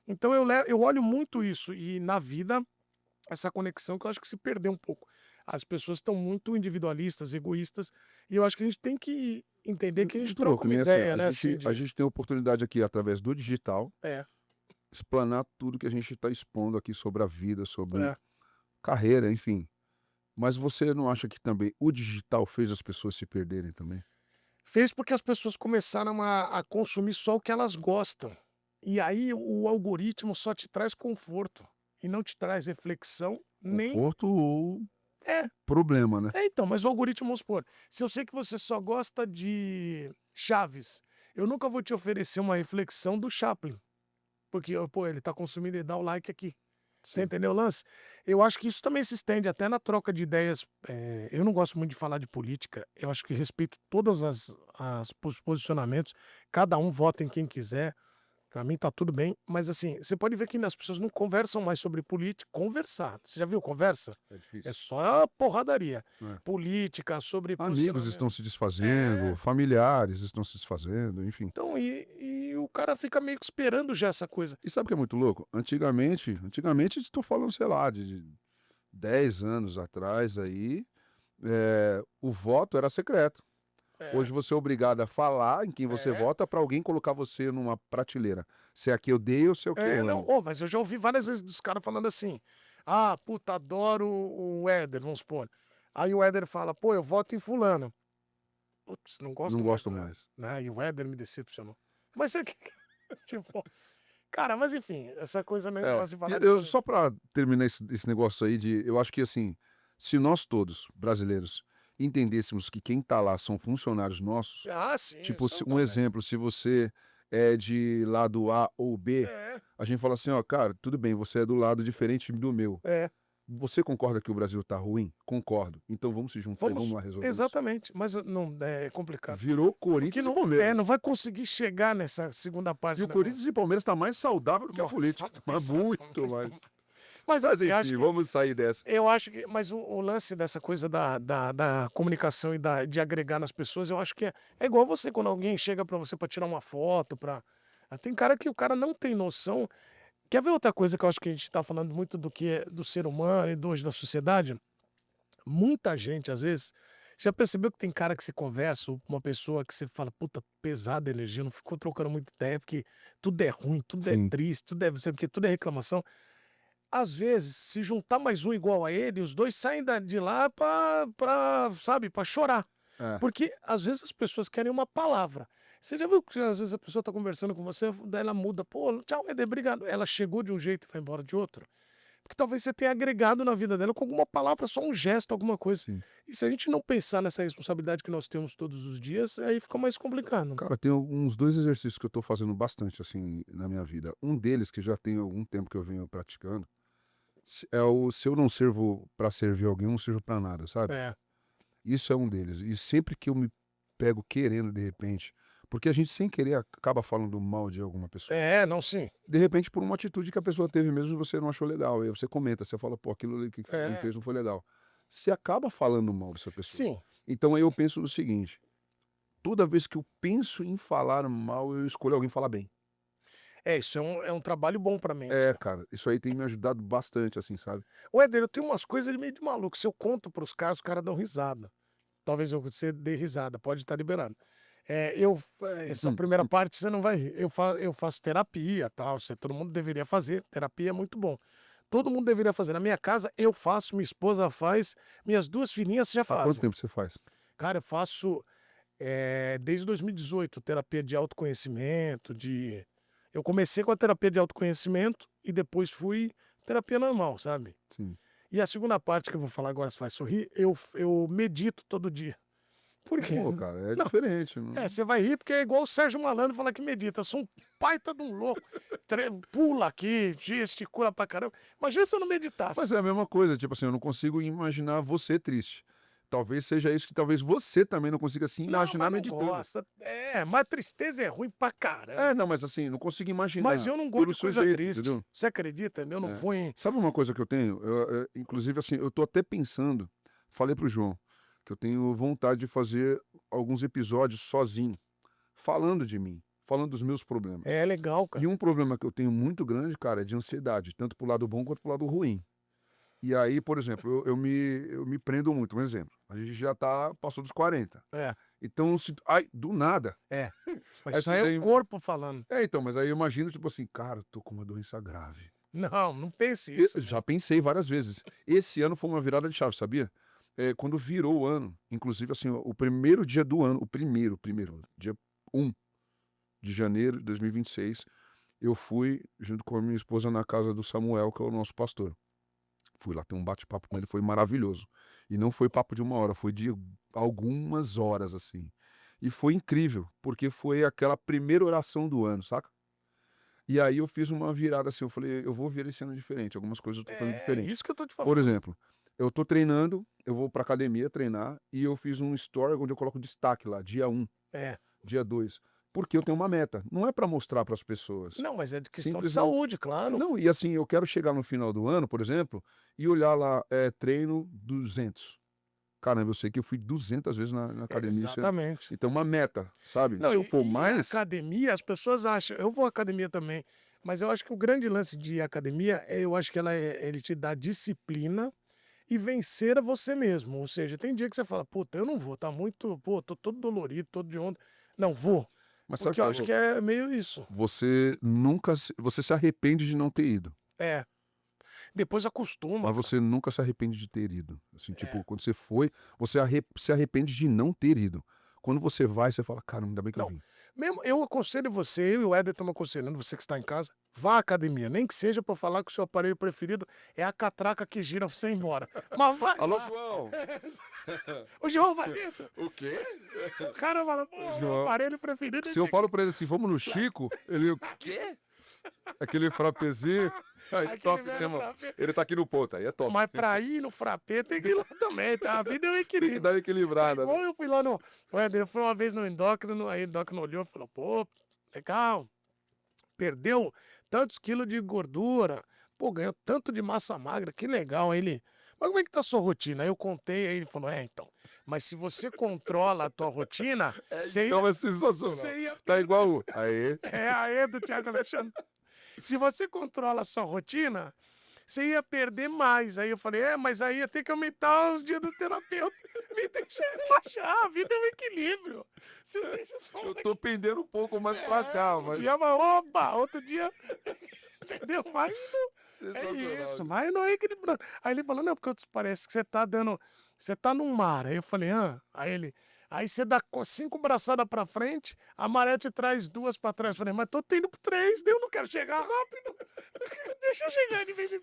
Então eu olho muito isso e na vida, essa conexão que eu acho que se perdeu um pouco. As pessoas estão muito individualistas, egoístas, e eu acho que a gente tem que entender que a gente Muito troca louco, uma né, assim, ideia, né, assim, a de gente tem a oportunidade aqui, através do digital, é, explanar tudo que a gente está expondo aqui sobre a vida, sobre é. carreira, enfim. Mas você não acha que também o digital fez as pessoas se perderem também? Fez porque as pessoas começaram a consumir só o que elas gostam. E aí o algoritmo só te traz conforto, e não te traz reflexão, nem Conforto ou é, problema, né? então, mas o algoritmo, vamos supor, se eu sei que você só gosta de Chaves, eu nunca vou te oferecer uma reflexão do Chaplin. Porque, pô, ele tá consumindo, ele dá o like aqui. Você Sim. entendeu o lance? Eu acho que isso também se estende até na troca de ideias. Eu não gosto muito de falar de política, eu acho que respeito todas os posicionamentos, cada um vota em quem quiser, pra mim tá tudo bem, mas assim, você pode ver que as pessoas não conversam mais sobre política, conversar. Você já viu conversa? É É difícil. só porradaria. É. Política, sobre Amigos posicionamento. estão se desfazendo, É. familiares estão se desfazendo, enfim. Então, e cara fica meio que esperando já essa coisa. E sabe o que é muito louco? Antigamente estou falando, sei lá, de 10 anos atrás aí, o voto era secreto. É, Hoje você é obrigado a falar em quem você é. vota para alguém colocar você numa prateleira. Se é a que eu dei ou se é o que eu Não, amo. mas eu já ouvi várias vezes dos caras falando assim: "Ah, puta, adoro o Éder", vamos supor. Aí o Éder fala: "Pô, eu voto em fulano". Putz, não Não gosto mais gosto do Éder, mais. né, e o Éder me decepcionou. Mas você que tipo, cara, mas enfim, essa coisa, É, negócio de e falar de eu política. só para terminar esse negócio aí de eu acho que, assim, se nós todos, brasileiros, entendêssemos que quem tá lá são funcionários nossos, Ah, sim, tipo, são um também. exemplo, se você é de lado A ou B, É, a gente fala assim: "Ó, cara, tudo bem, você é do lado diferente do meu. é. Você concorda que o Brasil tá ruim? Concordo. Então vamos se juntar e vamos Vamos lá resolver isso". exatamente, mas não é complicado. Virou Porque Corinthians e Palmeiras. não vai conseguir chegar nessa segunda E parte o do negócio. Corinthians e Palmeiras tá mais saudável do que a Nossa, política, mas muito muito mais. mais. Mas Mas enfim, enfim, vamos sair dessa. eu acho que mas o lance dessa coisa da comunicação e de agregar nas pessoas, eu acho que é igual você, quando alguém chega pra você pra tirar uma foto, tem cara que o cara não tem noção. Quer ver outra coisa que eu acho que a gente tá falando muito do que é do ser humano e do hoje da sociedade? Muita gente, às vezes, já percebeu que tem cara que você conversa, ou uma pessoa que você fala: "Puta, pesada a energia", não ficou trocando muita ideia, porque tudo é ruim, tudo é Sim. triste, tudo é não sei o quê, tudo é reclamação. Às vezes, se juntar mais um igual a ele, os 2 saem de lá sabe, pra chorar. É. Porque, às vezes, as pessoas querem uma palavra. Você já viu que, às vezes, a pessoa tá conversando com você, daí ela muda: "Pô, tchau, Eder, obrigado". Ela chegou de um jeito e vai embora de outro. Porque talvez você tenha agregado na vida dela com alguma palavra, só um gesto, alguma coisa. Sim. E se a gente não pensar nessa responsabilidade que nós temos todos os dias, aí fica mais complicado. Cara, tem uns 2 exercícios que eu tô fazendo bastante, assim, na minha vida. Um deles, que já tem algum tempo que eu venho praticando, é o se eu não sirvo pra servir alguém, eu não sirvo pra nada, sabe? É. Isso é um deles. E sempre que eu me pego querendo, de repente, porque a gente sem querer acaba falando mal de alguma pessoa. Não, sim. De repente, por uma atitude que a pessoa teve mesmo e você não achou legal. Aí você comenta, você fala: "Pô, aquilo ali que ele É. fez não foi legal". Você acaba falando mal dessa pessoa. Sim. Então aí eu penso no seguinte: toda vez que eu penso em falar mal, eu escolho alguém falar bem. Isso é um trabalho bom pra mente, É, né. cara, isso aí tem me ajudado bastante, assim, sabe. Ô, Éder, eu tenho umas coisas meio de maluco, se eu conto para os caras, os caras dão risada. Talvez você dê risada, pode estar liberado. Essa Hum, primeira hum. parte você não vai rir. Eu faço terapia, tal, todo mundo deveria fazer, terapia é muito bom. Todo mundo deveria fazer. Na minha casa eu faço, minha esposa faz, minhas 2 filhinhas já Há quanto fazem. tempo você faz? Cara, eu faço, desde 2018, terapia de autoconhecimento, eu comecei com a terapia de autoconhecimento e depois fui terapia normal, sabe. Sim. E a segunda parte que eu vou falar agora, você vai sorrir, eu medito todo dia. Por quê? Pô, cara, é Não, diferente, não você vai rir porque é igual o Sérgio Malandro falar que medita, eu sou um baita de um louco, pula aqui, gesticula pra caramba. Imagina se eu não mas meditasse. é a mesma coisa, tipo assim, eu não consigo imaginar você triste. Talvez seja isso que talvez você também não consiga se Não, imaginar mas não meditando. gosta. Mas tristeza é ruim pra caramba. Não, mas assim, não consigo Mas imaginar eu não gosto pelo de seu coisa jeito, triste. entendeu? Você acredita? Eu não É. vou em Sabe uma coisa que eu tenho? Inclusive, assim, eu tô até pensando, falei pro João, que eu tenho vontade de fazer alguns episódios sozinho, falando de mim, falando dos meus problemas. é legal, E cara. um problema que eu tenho muito grande, cara, é de ansiedade, tanto pro lado bom quanto pro lado ruim. E aí, por exemplo, eu me prendo muito. Um exemplo, a gente já passou dos 40. É, Então, ai, do nada. é. Mas Aí isso você aí é o já corpo falando. então, mas aí eu imagino, tipo assim, cara, eu tô com uma doença grave. Não, não pense Eu isso. já pensei várias vezes. Esse ano foi uma virada de chave, sabia? Quando virou o ano, inclusive, assim, o primeiro dia do ano, o primeiro, dia 1 de janeiro de 2026, eu fui junto com a minha esposa na casa do Samuel, que é o nosso pastor. Fui lá ter um bate-papo com ele, foi maravilhoso. E não foi papo de 1 hora, foi de algumas horas, assim. E foi incrível, porque foi aquela primeira oração do ano, saca? E aí eu fiz uma virada assim, eu falei: "Eu vou ver esse ano diferente, algumas coisas eu tô fazendo É diferente". isso que eu tô te Por falando. exemplo, eu tô treinando, eu vou pra academia treinar e eu fiz um story onde eu coloco destaque lá, dia 1, É. dia 2, porque eu tenho uma meta, não é pra mostrar para as pessoas, Não, mas é de questão de simplesmente saúde, claro. não, e assim, eu quero chegar no final do ano, por exemplo, e olhar lá, treino 200. caramba, eu sei que eu fui 200 vezes na academia, Exatamente. então uma meta, sabe? Não, Se eu for e a mais, academia, as pessoas acham eu vou à academia também, mas eu acho que o grande lance de academia, eu acho que ele te dá disciplina e vencer a você mesmo, ou seja, tem dia que você fala: "Puta, eu não vou, tá muito pô, tô todo dolorido, todo de onda, não vou", mas sabe o porque que eu é acho que louco? é meio isso. Você se arrepende de não ter ido, É, depois acostuma, mas cara. você nunca se arrepende de ter ido. Assim, É. tipo, quando você foi, você se arrepende de não ter ido. Quando você vai, você fala: "Caramba, ainda bem que eu Não, vim". mesmo eu aconselho você, eu e o Éder estamos aconselhando você que está em casa, vá à academia, nem que seja para falar que o seu aparelho preferido é a catraca que gira pra você ir embora, mas vai Alô, lá. João. O João faz isso. O quê? O cara fala: "Pô, o meu João. aparelho preferido é Se eu esse aqui". falo pra ele assim: "Vamos no Chico", ele: "O quê?" Aquele frapezinho, aí Aquele top, né, velho irmão? frappé. Ele tá aqui no ponto, aí é top. Mas pra ir no frappé tem que ir lá também, tá? A vida é um Tem que equilíbrio. dar uma É equilibrada, né? igual eu fui lá no o Éder, eu fui uma vez no endócrino, aí o endócrino olhou e falou: "Pô, legal, perdeu tantos quilos de gordura, pô, ganhou tanto de massa magra, que legal". Aí ele: "Mas como é que tá a sua rotina?". Aí eu contei, aí ele falou: "É, então, mas se você controla a tua rotina, você ia Então é sensacional. você ia Tá perder". igual o aí, É, aí do Thiago Alexandre. Se você controla a sua rotina, você ia perder mais. Aí eu falei: "É, mas aí ia ter que aumentar os dias do terapeuta". Me deixa relaxar, a vida é um equilíbrio. Você deixa só um eu tô pendendo um pouco mais pra cá, um mas dia vai, opa, outro dia entendeu? Vai indo. É sensacional. isso, vai não é equilibrando. Aí ele falou: "Não, porque parece que você tá num mar". Aí eu falei: "Hã?". Aí ele: "Aí você dá 5 braçadas pra frente, a maré te traz 2 pra trás". Eu falei: "Mas tô tendo 3, eu não quero chegar rápido. Deixa eu chegar de vez em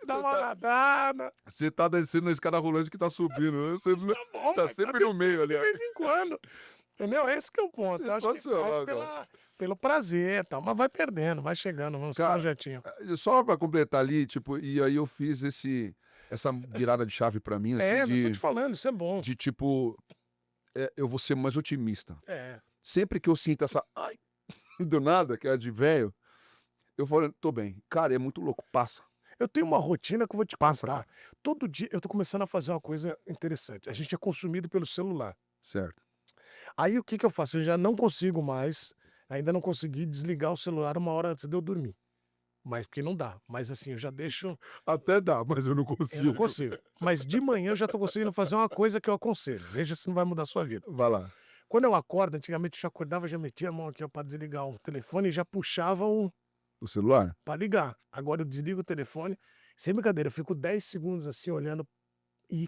dar Você uma tá nadada". você tá descendo na escada rolante que tá subindo, né, você Mas tá bom, tá mas tá sempre no meio descendo ali, de ó. vez em quando. Entendeu? Esse que é o ponto. Eu acho Sensacional, cara. pelo prazer, tal, mas vai perdendo, vai chegando uns Cara, projetinhos. só pra completar ali, tipo, e aí eu fiz essa virada de chave pra mim, assim, É, eu tô te falando, isso é bom. de tipo, eu vou ser mais otimista. É. Sempre que eu sinto essa "ai", do nada, que é de velho, eu falo: "Tô bem". Cara, é muito louco, passa, Eu tenho uma rotina que eu vou te passa, contar. cara. Todo dia eu tô começando a fazer uma coisa interessante. A gente é consumido pelo celular. Certo. Aí o que que eu faço? Eu já não consigo mais, ainda não consegui desligar o celular uma hora antes de eu dormir. Mas porque não dá. Mas assim, eu já deixo. Até dá, mas eu não Eu não consigo. consigo. Mas de manhã eu já tô conseguindo fazer uma coisa que eu aconselho. Veja se não vai mudar a sua vida. Vai lá. Quando eu acordo, antigamente eu já acordava, já metia a mão aqui, ó, pra desligar o telefone e já puxava o O celular? pra ligar. Agora eu desligo o telefone, sem brincadeira, eu fico 10 segundos assim olhando e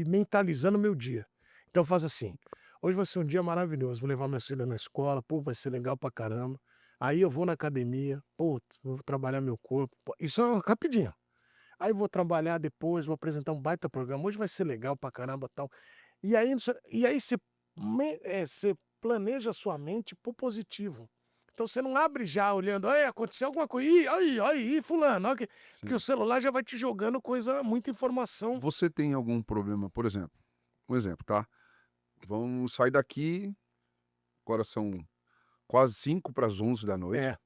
mentalizando o meu dia. Então eu faço assim: "Hoje vai ser um dia maravilhoso, vou levar minha filha na escola, pô, vai ser legal pra caramba. Aí eu vou na academia, putz, vou trabalhar meu corpo", pô, isso é rapidinho. Aí vou trabalhar depois, vou apresentar um baita programa, hoje vai ser legal pra caramba, tal. E aí você planeja a sua mente para o positivo. Então você não abre já olhando: "Aí, aconteceu alguma coisa. Ih, aí, fulano, ó que", porque o Sim. celular já vai te jogando muita informação. Você tem algum problema, por exemplo, um exemplo, tá? Vamos sair daqui, agora são quase 5 para as 11 da noite. É.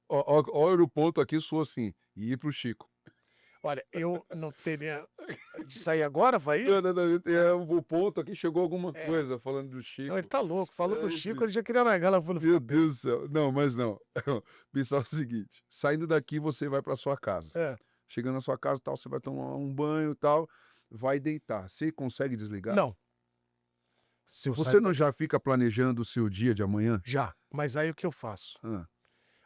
Olha o ponto aqui sou assim, ir para o Chico. Olha, eu não teria de sair agora, vai ir? Não, não, não, o ponto aqui chegou alguma É. coisa falando do Não, ele Chico. tá louco. Falou do É, Chico, enfim. ele já queria largar lá no Meu frappé. Deus do céu. Não, mas não. Pensar o seguinte: saindo daqui, você vai para sua casa. É. Chegando na sua casa, tal, você vai tomar um banho, tal, vai deitar. Você consegue desligar? Não, se eu Você sair não da já fica planejando o seu dia de amanhã? já, mas aí o que eu faço? Hã,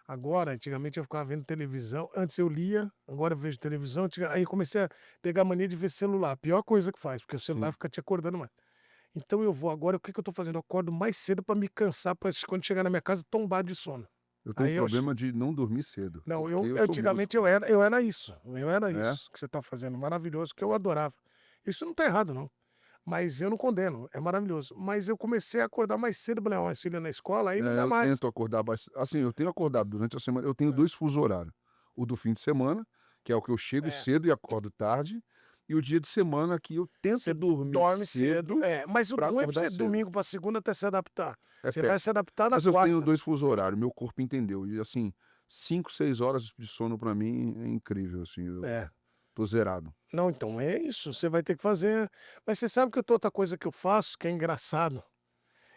Agora, antigamente eu ficava vendo televisão, antes eu lia, agora eu vejo televisão, aí eu comecei a pegar a mania de ver celular, pior coisa que faz, porque o celular sim. fica te acordando mais. Então eu vou agora, o que que eu tô fazendo? Eu acordo mais cedo para me cansar, pra quando chegar na minha casa tombar de sono. Eu tenho Aí eu problema de não dormir cedo, não, porque eu eu sou antigamente músico. eu era É? isso que você tá fazendo, maravilhoso, que eu adorava. Isso não tá errado não, mas eu não condeno, é maravilhoso. Mas eu comecei a acordar mais cedo, falei: "Ó, minha filha na escola, aí não É, dá eu mais". tento acordar assim, eu tenho acordado durante a semana, eu tenho É, 2 fuso horário. O do fim de semana, que é o que eu chego é. cedo e acordo tarde, e o dia de semana que eu tento Você dormir dorme cedo. cedo É, mas o para bom é pra acordar você cedo. domingo pra segunda até se adaptar. É Você vai se péssimo. adaptar na Mas eu tenho quarta. 2 fuso horário, meu corpo entendeu. E assim, 5, 6 horas de sono para mim é incrível, assim, É. tô zerado. Não, então é isso, você vai ter que fazer. Mas você sabe que outra coisa que eu faço, que é engraçado?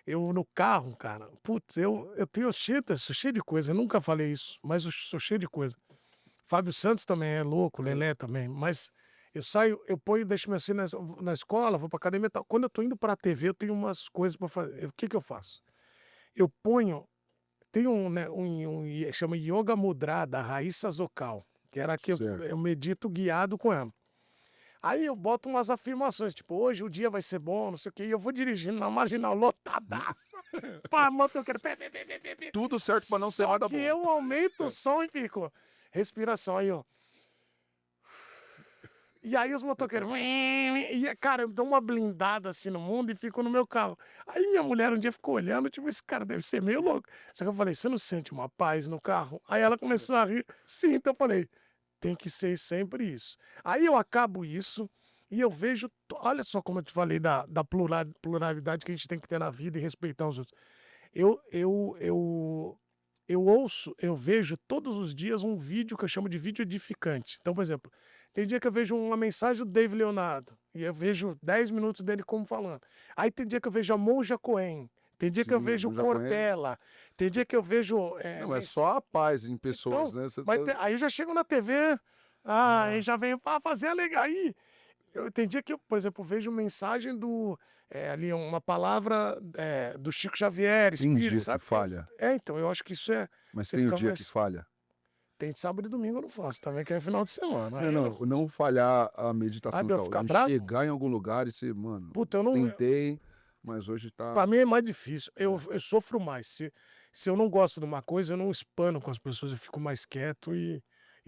Eu no carro, cara, putz, eu tenho cheio, sou cheio de coisa, eu nunca falei isso, mas eu sou cheio de coisa. Fábio Santos também é louco, Lelé também, mas eu saio, eu ponho, deixo meu filho na escola, vou pra academia e tal. Quando eu tô indo pra TV, eu tenho umas coisas pra fazer. O que que eu faço? Eu ponho, tem um, né, chama Yoga Mudra, da Raíssa Zokal, que era que Certo. eu medito guiado com ela. Aí eu boto umas afirmações, tipo, hoje o dia vai ser bom, não sei o quê, e eu vou dirigindo na marginal lotadaça. Pá, motoqueiro, pé, pé, pé, pé, pé, pé. Tudo certo pra não ser Só nada que bom. eu aumento o som e fico, respiração aí, ó. E aí os motoqueiros, e cara, eu dou uma blindada assim no mundo e fico no meu carro. Aí minha mulher um dia ficou olhando, tipo, esse cara deve ser meio louco. Só que eu falei, você não sente uma paz no carro? Aí ela começou a rir. Sim, então eu falei, tem que ser sempre isso. Aí eu acabo isso e eu vejo, olha só como eu te falei da pluralidade que a gente tem que ter na vida e respeitar os outros. Eu, eu, eu, eu ouço, eu vejo todos os dias um vídeo que eu chamo de vídeo edificante. Então, por exemplo, tem dia que eu vejo uma mensagem do David Leonardo e eu vejo 10 minutos dele como falando. Aí tem dia que eu vejo a Monja Cohen. Tem dia que eu Sim, vejo o eu já conheço. Cortella. Tem dia que eu vejo. Não, é só a paz em pessoas, Então, né? Você mas tá... aí eu já chego na TV, aí já venho para fazer legal. Aí, tem dia que eu, por exemplo, vejo mensagem ali uma palavra do Chico Xavier, Tem Espírito, dia que sabe? falha, Então, eu acho que isso é. mas Você tem o fica dia que mais. falha. Tem sábado e domingo eu não faço também, que é final de semana. Não, Aí não, não falhar a aí meditação pra eu tal. ficar De bravo? chegar em algum lugar e ser, mano, Puta, eu não. tentei, mas hoje tá. Pra mim é mais difícil. Eu sofro mais. Se eu não gosto de uma coisa, eu não espano com as pessoas, eu fico mais quieto e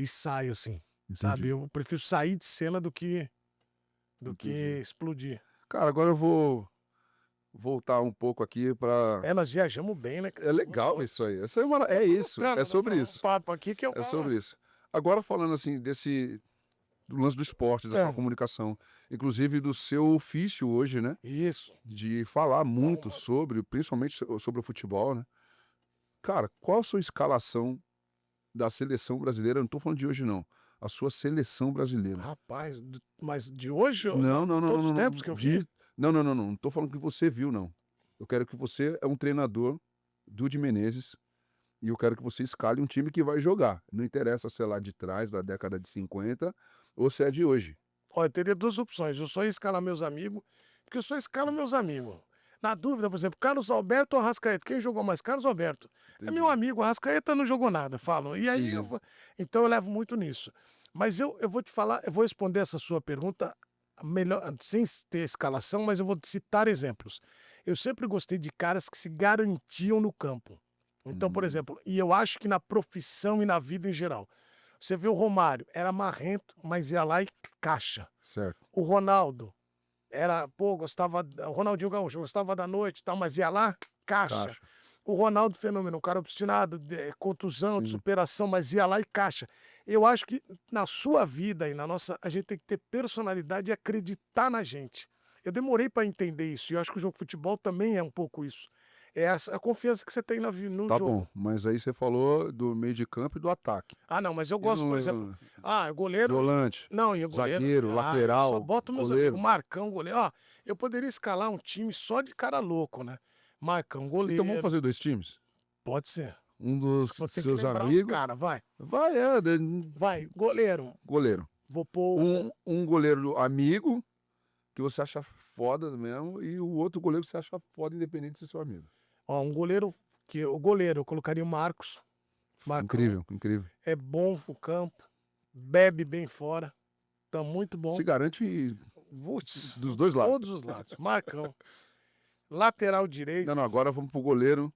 saio assim. Sabe? Entendi, Eu prefiro sair de cena do que entendi. explodir. Cara, agora eu vou voltar um pouco aqui pra. É, nós viajamos bem, né, cara? É legal Gostoso. isso aí. Essa é, uma... Eu é tô isso, gostando, é nós sobre falamos um isso. papo aqui que eu. É sobre isso. Agora falando assim do lance do esporte, da sua É, comunicação, inclusive do seu ofício hoje, né? isso. De falar muito Arruma- sobre, principalmente sobre o futebol, né? Cara, qual a sua escalação da seleção brasileira? Não tô falando de hoje, não. A sua seleção brasileira. Rapaz, mas de hoje, ou Não, não, de não, todos não, os não. tempos que eu vi? Não, não, não, não. Não tô falando que você viu, não. Eu quero que você é um treinador do de Menezes e eu quero que você escale um time que vai jogar. Não interessa se é lá de trás, da década de 50, ou se é de hoje. Olha, eu teria duas opções. Eu só ia escalar meus amigos, porque eu só escalo meus amigos. Na dúvida, por exemplo, Carlos Alberto ou Arrascaeta? Quem jogou mais? Carlos Alberto. É meu Entendi, amigo, Arrascaeta não jogou nada, falam. E aí, entendi. então eu levo muito nisso. Mas eu vou te falar, eu vou responder essa sua pergunta melhor, sem ter escalação, mas eu vou citar exemplos. Eu sempre gostei de caras que se garantiam no campo. Então, por Uhum, exemplo, e eu acho que na profissão e na vida em geral. Você vê o Romário, era marrento, mas ia lá e caixa. certo. O Ronaldo gostava, o Ronaldinho Gaúcho gostava da noite e tal, mas ia lá, caixa. Caixa. O Ronaldo Fenômeno, um cara obstinado, contusão, de Sim. superação, mas ia lá e caixa. Eu acho que na sua vida e na nossa, a gente tem que ter personalidade e acreditar na gente. Eu demorei para entender isso, e eu acho que o jogo de futebol também é um pouco isso. É a confiança que você tem no Tá bom, jogo. mas aí você falou do meio de campo e do ataque. Ah, não, mas eu E gosto, por no exemplo, o goleiro. volante, Não, e o goleiro. zagueiro, Eu só lateral, boto meus amigos. goleiro? Marcão, goleiro. Ó, eu poderia escalar um time só de cara louco, né? Marcão, Então vamos goleiro. fazer 2 times? Pode ser. Um dos Vou ter que seus lembrar os amigos caras, vai. vai, Vai, goleiro. goleiro. Vou pôr. Um goleiro amigo, que você acha foda mesmo, e o outro goleiro que você acha foda, independente de ser seu amigo. Ó, um goleiro. O goleiro, eu colocaria o Marcos. Marcão. Incrível, incrível. É bom no campo. Bebe bem fora. Tá muito bom. Se garante Putz, dos dois lados. todos os lados. Marcão. Lateral Não, direito. não, agora vamos pro goleiro,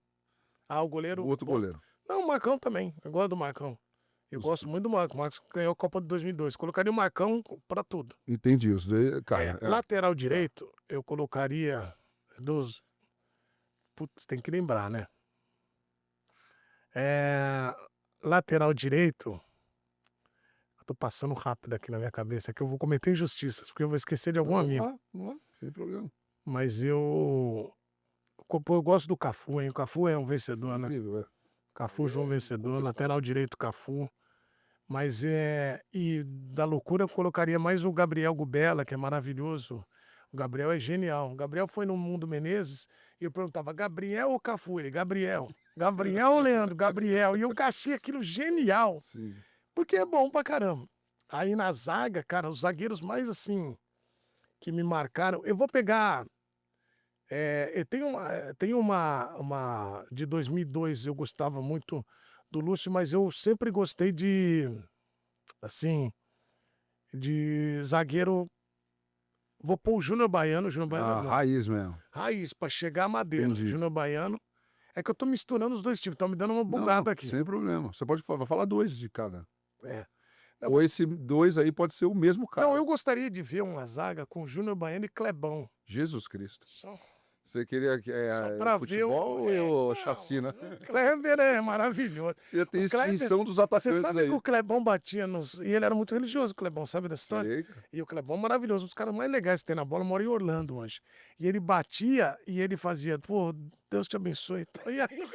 O o goleiro. outro Bom. goleiro. Não, o Marcão também. Eu gosto do Marcão. Eu Os- gosto muito do Marcos. O Marcos ganhou a Copa de 2002. Colocaria o Marcão pra tudo. Entendi, os dois, cara. Lateral direito, eu colocaria dos. Putz, tem que lembrar, né? É, Lateral direito. Eu tô passando rápido aqui na minha cabeça, que eu vou cometer injustiças, porque eu vou esquecer de algum amigo. Vamos lá, sem problema. Mas eu gosto do Cafu, hein? O Cafu é um vencedor, né? Incrível, é. Cafu, João vencedor. Lateral direito, Cafu. Mas, e da loucura eu colocaria mais o Gabriel Gubela, que é maravilhoso. O Gabriel é genial. O Gabriel foi no Mundo Menezes e eu perguntava: "Gabriel ou Cafu?" Ele: "Gabriel". "Gabriel ou Leandro?" "Gabriel". E eu achei aquilo genial, Sim. porque é bom pra caramba. Aí na zaga, cara, os zagueiros mais, assim, que me marcaram eu vou pegar, eu tenho uma de 2002 eu gostava muito do Lúcio, mas eu sempre gostei de, assim, de zagueiro. Vou pôr o Júnior Baiano é A bom. raiz mesmo. Raiz, pra chegar a madeira. Entendi. Júnior Baiano. É que eu tô misturando os 2 times, tá me dando uma Não, não, bugada aqui. sem problema. Você pode falar 2 de cada. É. Não, Ou esse 2 aí pode ser o mesmo não, cara. eu gostaria de ver uma zaga com Júnior Baiano e Clebão. Jesus Cristo. Só Você queria que só pra ver futebol ou não, chacina? o Kleber é maravilhoso. Você ia ter O Kleber extinção dos você atacantes sabe que aí. o Clebão batia nos e ele era muito religioso, o Clebão, sabe dessa história? Sei, cara. E o Clebão maravilhoso, um dos caras mais legais que tem na bola, mora em Orlando hoje. E ele batia e ele fazia: "Pô, Deus te abençoe". E aí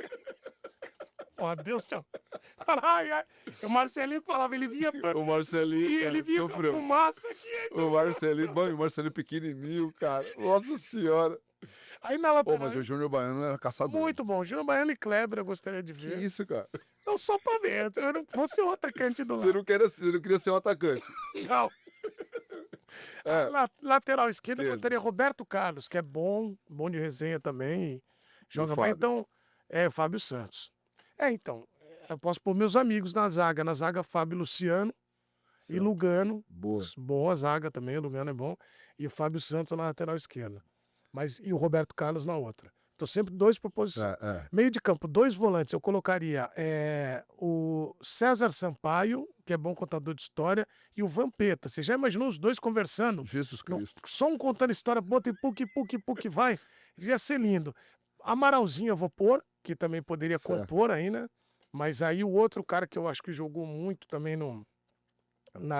ó, Deus te ai, ai. O Marcelinho falava, ele vinha O Marcelinho, e ele vinha com a sofreu. fumaça aqui. O Marcelinho, mano, o Marcelinho pequenininho, cara. Nossa senhora. Aí na Pô, lateral, mas o Júnior Baiano era caçador. muito bom. Júnior Baiano e Kleber eu gostaria de Que ver. isso, cara? Não, só pra ver, eu não fosse o atacante do Você lado. você não queria ser um atacante. Não. É, Lateral esquerdo eu esquerdo. botaria Roberto Carlos, que é bom, bom de resenha também, E o joga bem. Fábio? Então, o Fábio Santos. Então, eu posso pôr meus amigos na zaga. Na zaga, Fábio e Luciano e Certo. Lugano. Boa. Boa zaga também, o Lugano é bom. E o Fábio Santos na lateral esquerda. E o Roberto Carlos na outra. Tô sempre 2 por posição. É. Meio de campo, 2 volantes. Eu colocaria o César Sampaio, que é bom contador de história, e o Vampeta. Você já imaginou os dois conversando? Jesus Não, Cristo. só um contando história, bota e puc, vai. Ia ser lindo. Amaralzinho eu vou pôr, que também poderia Certo. compor aí, né? Mas aí o outro cara que eu acho que jogou muito também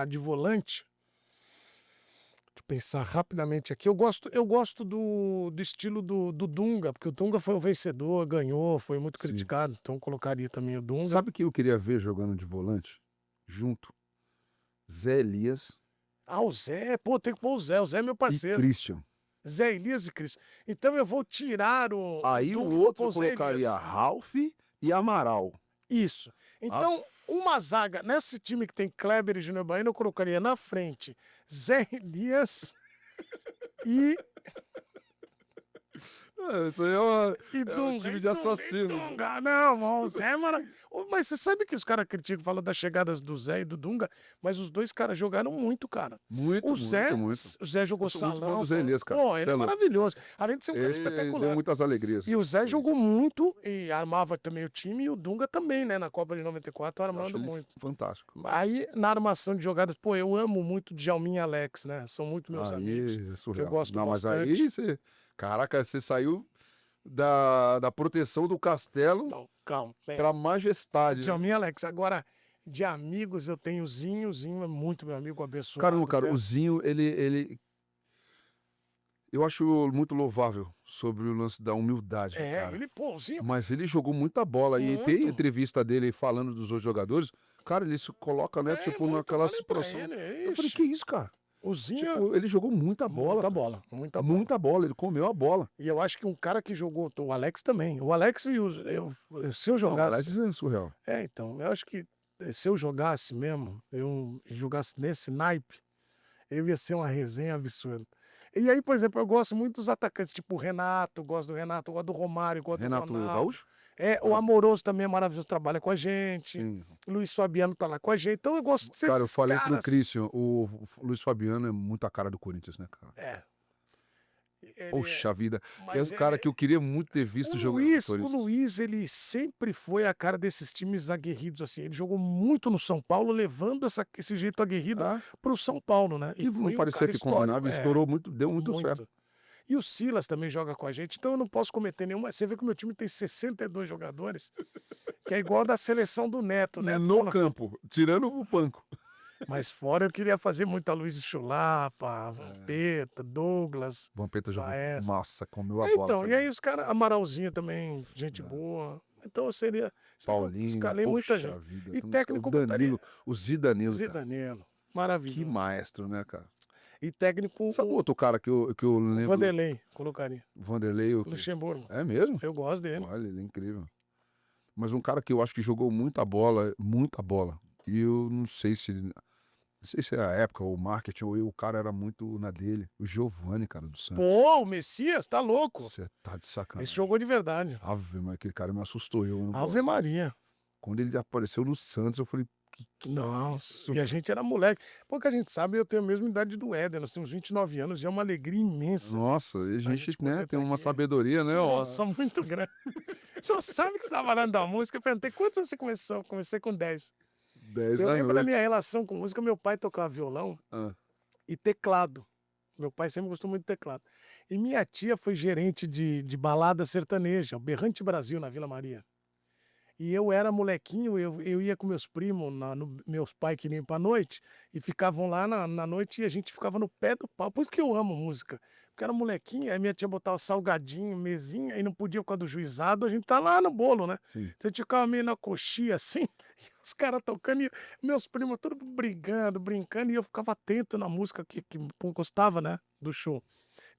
de volante. Deixa eu pensar rapidamente aqui. Eu gosto do estilo do Dunga, porque o Dunga foi um vencedor, ganhou, foi muito Sim. criticado, então colocaria também o Dunga. Sabe quem eu queria ver jogando de volante? Junto. Zé Elias O Zé, pô, tem que pôr o Zé é meu e parceiro. Christian. Zé Elias e Cristo. Então eu vou tirar o Aí o Dunga e vou pôr outro o Zé colocaria Elias. Ralph e Amaral. Isso. Então, uma zaga, nesse time que tem Kleber e Júnior Baiano, eu colocaria na frente Zé Elias e Isso aí é um Dunga, time e de Dunga, assassinos. e Dunga. Não, o Zé é maravilhoso. Mas você sabe que os caras criticam, falam das chegadas do Zé e do Dunga, mas os dois caras jogaram muito, cara. Muito, O Zé, muito. o Zé jogou Eu sou muito fã salão. do Zé Elias, cara. Pô, Cê ele é é louco. maravilhoso. Além de ser um cara Ele deu espetacular. muitas alegrias. E o Zé jogou muito e armava também o time, e o Dunga também, né? Na Copa de 94, Eu acho armando ele muito. fantástico. Aí, na armação de jogadas, pô, eu amo muito Djalminha e Alex, né? São muito meus amigos. Aí é Que surreal. eu gosto Não, mas bastante. aí você... Caraca, você saiu da proteção do castelo Não, calma. pra majestade. Djalminha e Alex. Agora, de amigos, eu tenho o Zinho. O Zinho é muito meu amigo, abençoado. Cara, até. o Zinho, ele... Eu acho muito louvável sobre o lance da humildade, cara. Pô, o Zinho. Mas ele jogou muita bola. E tem Muito. entrevista dele falando dos outros jogadores. Cara, ele se coloca, né, tipo, Muito, naquela eu falei pra situação. ele, Eu falei, ixi. que isso, cara? O Zinho. Tipo, ele jogou muita bola. Muita cara. bola, muita bola. Muita bola, ele comeu a bola. E eu acho que um cara que jogou, o Alex também. O Alex e se eu Não, jogasse. Alex é surreal. Então, eu acho que se eu jogasse mesmo, eu jogasse nesse naipe, eu ia ser uma resenha absurda. E aí, por exemplo, eu gosto muito dos atacantes, tipo o Renato, gosto do Renato, gosto do Romário, gosto Renato do Ronaldo. Gaúcho? O Amoroso também é maravilhoso, trabalha com a gente. Sim. Luiz Fabiano tá lá com a gente. Então eu gosto desses Cara, eu falei pro caras. Christian, o Luiz Fabiano é muito a cara do Corinthians, né, cara? Poxa vida. É um cara que eu queria muito ter visto jogando no O Corinthians. Luiz, ele sempre foi a cara desses times aguerridos, assim. Ele jogou muito no São Paulo, levando esse jeito aguerrido Ah, pro São Paulo, né? que não foi um parecia cara que histórico, combinava, estourou muito, deu muito muito. certo. E o Silas também joga com a gente, então eu não posso cometer nenhuma. Você vê que o meu time tem 62 jogadores, que é igual da seleção do Neto, né? No campo, tirando o banco. Mas fora eu queria fazer muita Luiz Chulapa, Vampeta, Douglas. Vampeta jogou. Maestro. Nossa, comeu a bola. Então, e aí os caras, Amaralzinho também, gente boa. Então eu seria. Paulinho, Escalei muita poxa gente. vida. E tu não esca- O técnico botaria. Danilo, o Zidanilo, cara. Zidanilo. Que Maravilhoso. maestro, né, cara? E técnico Sabe o outro cara que eu o lembro? Vanderlei, colocaria. Vanderlei, o quê? Luxemburgo. É mesmo? Eu gosto dele. Olha, ele é incrível. Mas um cara que eu acho que jogou muita bola, muita bola. E eu não sei se é a época, ou o marketing, ou o cara era muito na dele. O Giovani, cara, do Santos. Pô, o Messias, tá louco. Você tá de Esse sacanagem. jogou de verdade. Ave, mas aquele cara me assustou. Ave Maria. Quando ele apareceu no Santos, eu falei, que Nossa, isso? e a gente era moleque. Pouca gente sabe, eu tenho a mesma idade do Éder, nós temos 29 anos e é uma alegria imensa. Nossa, e a gente, gente né, poder tem tá uma aqui. sabedoria, né? ó. Nossa, muito grande. O senhor sabe que você estava falando da música? Eu perguntei, quantos anos você começou? Comecei com 10. 10 Eu lembro da anos. minha relação com música, meu pai tocava violão Ah, e teclado. Meu pai sempre gostou muito de teclado. E minha tia foi gerente de balada sertaneja, o Berrante Brasil, na Vila Maria. E eu era molequinho, eu ia com meus primos, meus pais queriam ir pra noite, e ficavam lá na noite e a gente ficava no pé do pau. Por isso que eu amo música. Porque era molequinho, aí minha tia botava salgadinho, mesinha, e não podia por causa do juizado, a gente tá lá no bolo, né? sim. Então a gente ficava meio na coxinha assim, e os caras tocando, e meus primos tudo brigando, brincando, e eu ficava atento na música que gostava, né? Do show.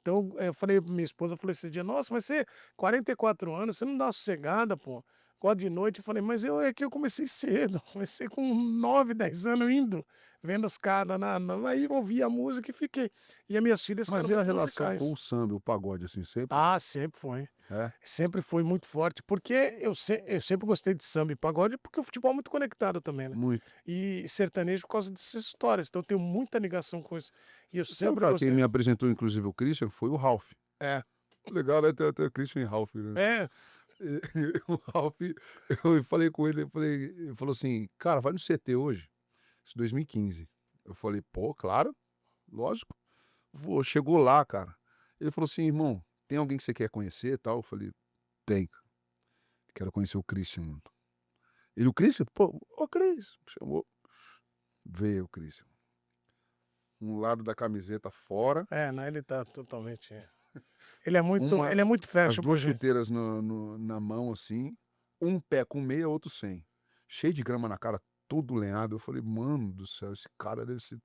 Então eu falei pra minha esposa, eu falei esse dia, nossa, mas você, 44 anos, você não dá uma sossegada, pô. Acorda de noite, eu falei, mas é que eu comecei cedo, comecei com 9, 10 anos indo, vendo os caras, aí eu ouvi a música e fiquei. E as minhas filhas Mas ficaram e a muito relação musicais. com o samba, o pagode, assim, sempre? Ah, sempre foi. É? Sempre foi muito forte, porque eu sempre gostei de samba e pagode, porque o futebol é muito conectado também, né? Muito. E sertanejo por causa dessas histórias, então eu tenho muita ligação com isso. E eu Sabe, sempre cara, gostei. quem me apresentou, inclusive, o Christian, foi o Ralph. É. Legal, né? Ter Christian e Ralph, né? É, O Ralph, eu falei com ele, ele falou assim, cara, vai no CT hoje. Isso 2015. Eu falei, pô, claro, lógico. Vou. Chegou lá, cara. Ele falou assim, irmão, tem alguém que você quer conhecer e tal? Eu falei, tem. Quero conhecer o Christian, mano. O Christian? Pô, ô Cris. Chamou. Veio o Christian. Um lado da camiseta fora, não, ele tá totalmente. Ele é muito, uma, ele é muito as fashion, duas gente. chuteiras na mão, assim. Um pé com meia, outro sem. Cheio de grama na cara, todo lenhado. Eu falei, mano do céu, esse cara deve ser.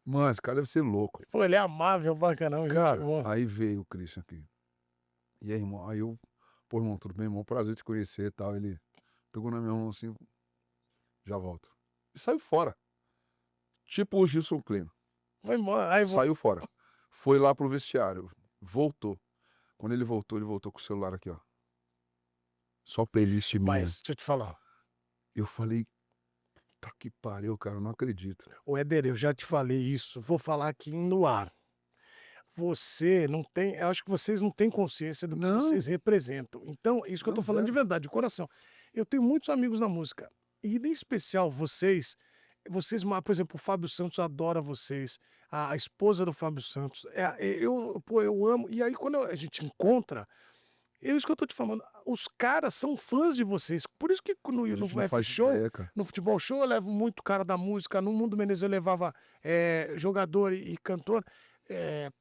Mano, esse cara deve ser louco. Pô, ele é amável, bacanão, gente Cara, boa. aí veio o Christian aqui. E aí, irmão, aí eu, pô, irmão, tudo bem, irmão? Prazer te conhecer e tal. Ele pegou na minha mão assim, já volto. E saiu fora. Tipo o Gilson Klein. Vai embora. Aí, Saiu fora. Foi lá pro vestiário. Voltou. Quando ele voltou com o celular aqui, ó. Só playlist minha. mas, deixa eu te falar. Eu falei, tá que pariu, cara, eu não acredito. Ô, Éder, eu já te falei isso, vou falar aqui no ar. Você não tem, eu acho que vocês não têm consciência do que Não. vocês representam. Então, isso que eu tô Não, falando de zero. verdade, de coração. Eu tenho muitos amigos na música. E em especial vocês, por exemplo, o Fábio Santos adora vocês. A esposa do Fábio Santos. Eu amo. E aí, quando a gente encontra, é isso que eu tô te falando. Os caras são fãs de vocês. Por isso que no A gente não F faz Show, ideia, cara. no futebol show, eu levo muito cara da música. No Mundo Menezes eu levava jogador e cantor.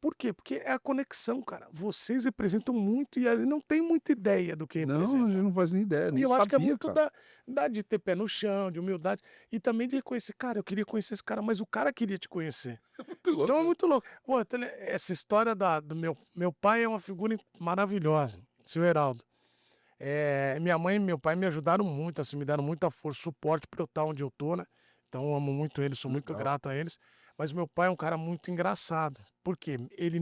Por quê? Porque é a conexão, cara. Vocês representam muito e não tem muita ideia do que Não, a representam. gente não faz nem ideia, E nem eu acho que é sabia, muito cara. de ter pé no chão, de humildade. E também de reconhecer, cara, eu queria conhecer esse cara, mas o cara queria te conhecer. Muito louco. Então é muito louco. Pô, essa história do meu pai é uma figura maravilhosa, seu Heraldo. Minha mãe e meu pai me ajudaram muito, assim, me deram muita força, suporte para eu estar onde eu tô, né? Então eu amo muito eles, sou muito Legal. grato a eles. Mas meu pai é um cara muito engraçado. Por quê? Ele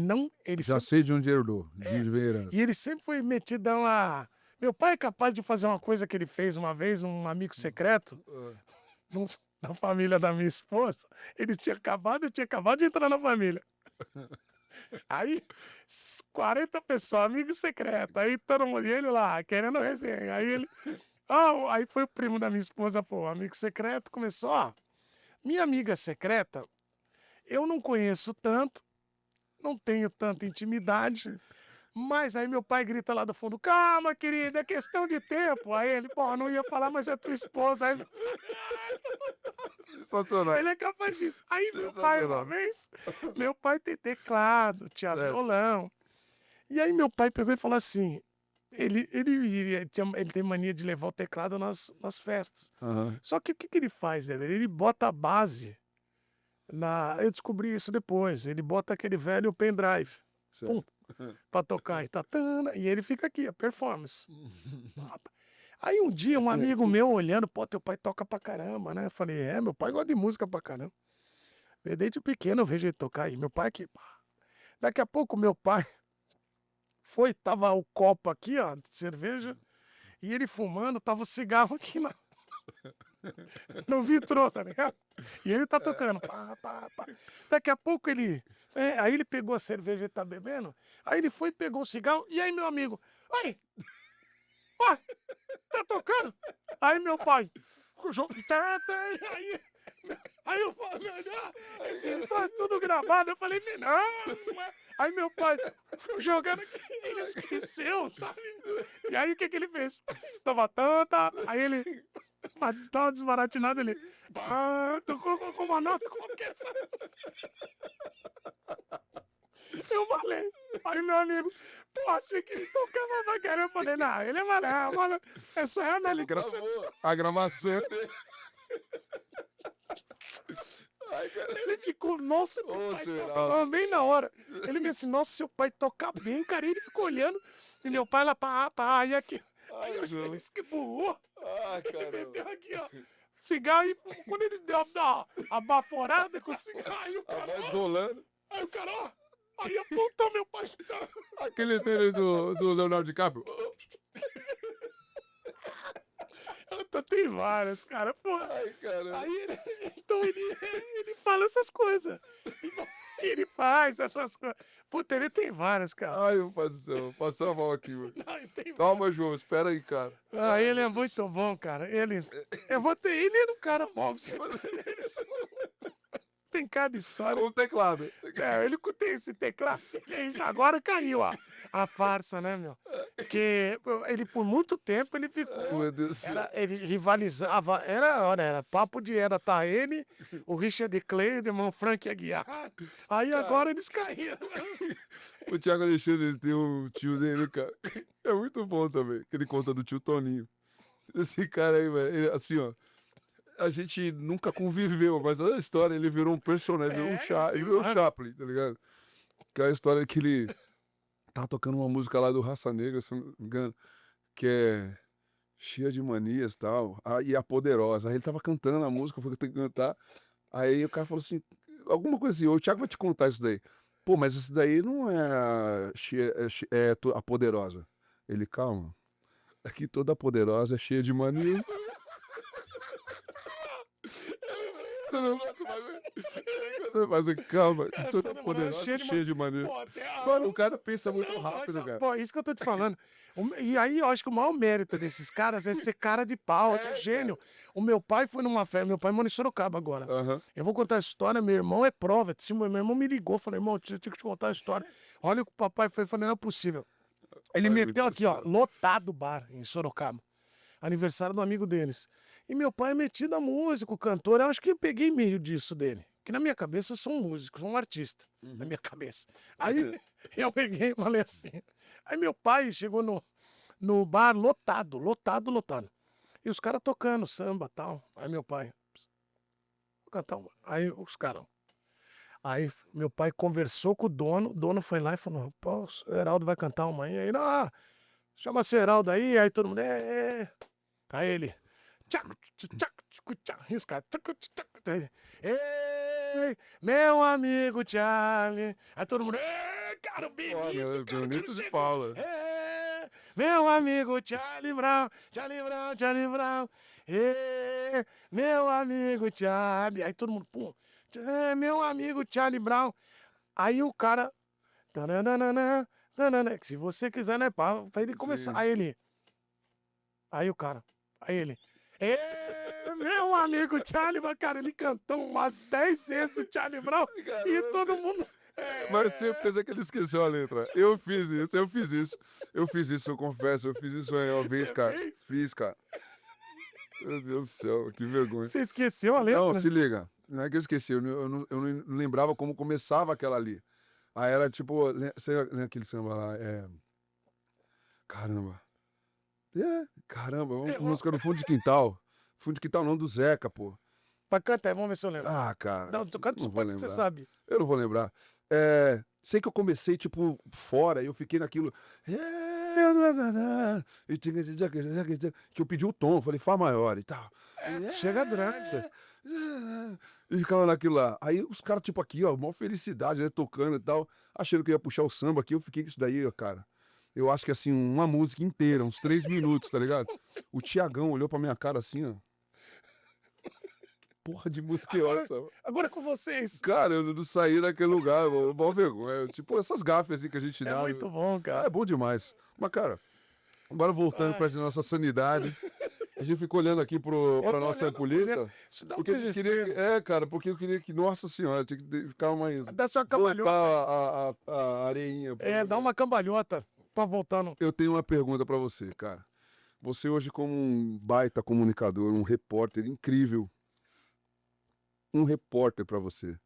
Já sempre, sei de onde herdou, de onde veio herança. e ele sempre foi metidão a. Meu pai é capaz de fazer uma coisa que ele fez uma vez num amigo secreto, num- na família da minha esposa. Eu tinha acabado de entrar na família. Aí, 40 pessoas, amigo secreto. Aí todo mundo, e ele lá, querendo resenha. Aí ele. Aí foi o primo da minha esposa, pô, amigo secreto, começou, minha amiga secreta, eu não conheço tanto, não tenho tanta intimidade, mas aí meu pai grita lá do fundo, calma, querida, é questão de tempo. Aí ele, pô, não ia falar, mas é tua esposa. Aí, Sensacional. ele é capaz disso. Aí meu pai, Sensacional. uma vez, meu pai tem teclado, tinha Certo. violão. E aí meu pai pegou e falou assim, ele tem mania de levar o teclado nas festas. Aham. Só que o que ele faz, né, ele bota a base eu descobri isso depois, ele bota aquele velho pendrive, pum, Certo. pra tocar e e ele fica aqui, a performance. Pá, pá. Aí um dia um amigo meu olhando: "Pô, teu pai toca pra caramba, né?" Eu falei: "É, meu pai gosta de música pra caramba." Desde pequeno eu vejo ele tocar e meu pai aqui, pá. Daqui a pouco meu pai tava o copo aqui, ó, de cerveja, e ele fumando, tava o cigarro aqui no vitrô, tá ligado? E ele tá tocando, pá, pá, pá. Daqui a pouco aí ele pegou a cerveja e tá bebendo, aí ele foi, pegou o cigarro, e aí meu amigo: "Oi, ó, tá tocando?" Aí meu pai: "O jogo aí aí eu falei: "Não, esse troço tudo gravado." Eu falei: "Não, não é." Aí meu pai jogando aqui, ele esqueceu, sabe? E aí o que que ele fez? Tava tá, aí ele dá uma desbaratinada, ele: "Ah, tocou com uma nota, como que é essa?" Eu falei, aí meu amigo: "Pô, achei que ele tocava pra caramba." Eu falei: "Não, ele é mané, mano, é só eu Ele analisando." gravou a gravação. Ai, cara. Ele ficou: "Nossa, meu Ô, pai seu toca." Heraldo. Ah, bem na hora. Ele me disse: "Nossa, seu pai toca bem, cara." E ele ficou olhando, e meu pai lá: "Pá, pá." E aqui, aí eu Ai, acho que ele não. esquiburrou, Ai, ele caramba. meteu aqui, ó, cigarro, e quando ele deu a baforada com o cigarro, aí o A cara: voz "Ó." rolando. Aí o cara: "Ó." Aí apontou meu pai. Aquele tênis do Leonardo DiCaprio. Então tem várias, cara, porra. Ai, caramba. Aí ele então ele fala essas coisas. Então, ele faz essas coisas. Puta, ele tem várias, cara. Ai, meu pai do céu. Passou mal aqui, mano. Não, ele tem várias. Calma, João. Espera aí, cara. Ah, Ai, ele meu é Deus. muito bom, cara. Ele era um cara bom. Tem cada história. Com o teclado. É, ele tem esse teclado. Agora caiu a farsa, né, meu? Porque ele, por muito tempo, ele Ai, ficou. meu Deus do céu. Ele rivalizava. Olha, era papo de era tá ele, o Richard Clayderman, o Frank Aguiar. Aí Cara, agora eles caíram. o Thiago Alexandre, ele tem um tio dele, cara. É muito bom também. Que ele conta do tio Toninho. Esse cara aí, velho. Assim, ó. A gente nunca conviveu, mas a história, ele virou um personagem, ele virou o Demais. Chaplin, tá ligado? Que é a história que ele tá tocando uma música lá do Raça Negra, se eu não me engano, que é cheia de manias e tal, e a Poderosa. Aí ele tava cantando a música, foi que eu tenho que cantar. Aí o cara falou assim, alguma coisa assim: "Ô, o Thiago vai te contar isso daí." Pô, mas isso daí não é a Poderosa. Ele: "Calma, aqui toda poderosa é cheia de manias." Você não gosta mais, mas calma, que É, toda toda mulher poderosa é cheia de cheia de manias. pô, até Mano, o cara pensa muito não, rápido, cara. pô, isso que eu tô te falando. E aí eu acho que o maior mérito desses caras é ser cara de pau, é É, gênio. cara. O meu pai foi numa festa, meu pai mora em Sorocaba agora. Aham. Eu vou contar essa história, meu irmão é prova. Se meu irmão me ligou, falei: "Irmão, eu tenho que te contar a história." Olha o que o papai foi, eu falei: "Não é possível." Ele Ai, meu meteu Deus do aqui, ó, céu. lotado o bar em Sorocaba. Aniversário do amigo deles. E meu pai é metido a músico, cantor. Eu acho que eu peguei meio disso dele. Que na minha cabeça eu sou um músico, sou um artista. Na Uhum. minha cabeça. Aí eu peguei e falei assim. Aí meu pai chegou no bar lotado, lotado, lotado. E os caras tocando samba e tal. Aí meu pai, vou cantar uma. Aí os caras. Aí meu pai conversou com o dono foi lá e falou: "Pô, o Heraldo vai cantar uma aí." Aí, "Ah, chama seu Heraldo aí." Aí todo mundo, é. Aí ele, tchac, tchac, tchac, tchac, e os caras, tchac, tchac, tchac. Ei, meu amigo Charlie. Aí todo mundo, cara, o Benito, Olha, cara, o cara Benito de chegou. Paula. Meu amigo Charlie Brown, Charlie Brown, Charlie Brown. Meu amigo Charlie. Aí todo mundo, pum, meu amigo Charlie Brown. Aí o cara, tananana, tanana, que se você quiser, né, pra ele começar. Sim. Aí o cara, aí ele, meu amigo Charlie Brown, cara, ele cantou umas 10 vezes o Charlie Brown e todo Caramba. mundo. Mas certeza que ele esqueceu a letra. Eu fiz isso, eu fiz isso. Eu fiz isso, eu confesso. Eu fiz isso aí uma vez, Você cara. fez? Fiz, cara. Meu Deus do céu, que vergonha. Você esqueceu a Não, letra? se liga. Não é que eu esqueci, eu não lembrava como começava aquela ali. Aí era tipo, você lembra aquele samba lá? Caramba. Caramba, É, música do Fundo de Quintal. Fundo de Quintal não, do Zeca, pô. Mas canta aí, vamos ver se eu lembro. Ah, cara, Não, tu canta não os vou partes que você lembrar. sabe. Eu não vou lembrar. Sei que eu comecei, tipo, fora, e eu fiquei naquilo. Que eu pedi o tom, eu falei Fá maior e tal. Chega grande. E ficava naquilo lá. Aí os caras, tipo, aqui, ó, maior felicidade, né, tocando e tal, achando que eu ia puxar o samba aqui, eu fiquei nisso daí, ó, cara. Eu acho que, assim, uma música inteira, uns 3 minutos, tá ligado? O Tiagão olhou pra minha cara assim, ó. Porra de música é Agora, essa? agora é com vocês. Cara, eu não saí daquele lugar, mó vergonha. Tipo, essas gafes assim que a gente É dá. muito bom, É cara. bom demais. Mas, cara, agora voltando Ai, pra nossa sanidade, a gente ficou olhando aqui eu pra tô nossa olhando. ampulheta, Isso dá um porque a gente queria. desespero. Cara, porque eu queria que. Nossa senhora, tinha que ficar mais. Dá só uma Voltar cambalhota. a areinha. Dá uma cambalhota. Pra voltando. Eu tenho uma pergunta pra você, cara. Você hoje, como um baita comunicador, um repórter incrível, um repórter pra você,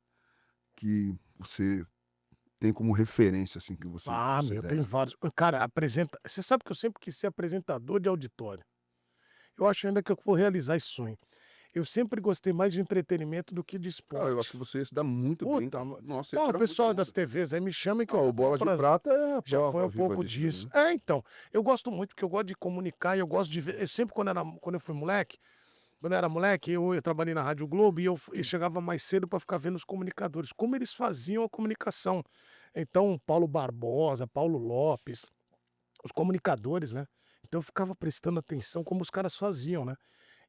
que você tem como referência, assim, que você Ah, meu, tem considera? vários. Cara, apresenta. Você sabe que eu sempre quis ser apresentador de auditório. Eu acho ainda que eu vou realizar esse sonho. Eu sempre gostei mais de entretenimento do que de Cara, eu acho esporte. que você ia se dar muito bem, Puta, cara. Nossa, ia então, o tirar muita pessoal das onda. TVs aí me chama que eu Ah, o vou Bola de pra... Prata é a Já foi prova um viva pouco disso, disso. né? Então, eu gosto muito, porque eu gosto de comunicar e eu gosto de ver. Eu sempre, quando eu fui moleque, quando eu era moleque, eu trabalhei na Rádio Globo e eu chegava mais cedo para ficar vendo os comunicadores, como eles faziam a comunicação. Então, Paulo Barbosa, Paulo Lopes, os comunicadores, né? Então eu ficava prestando atenção como os caras faziam, né?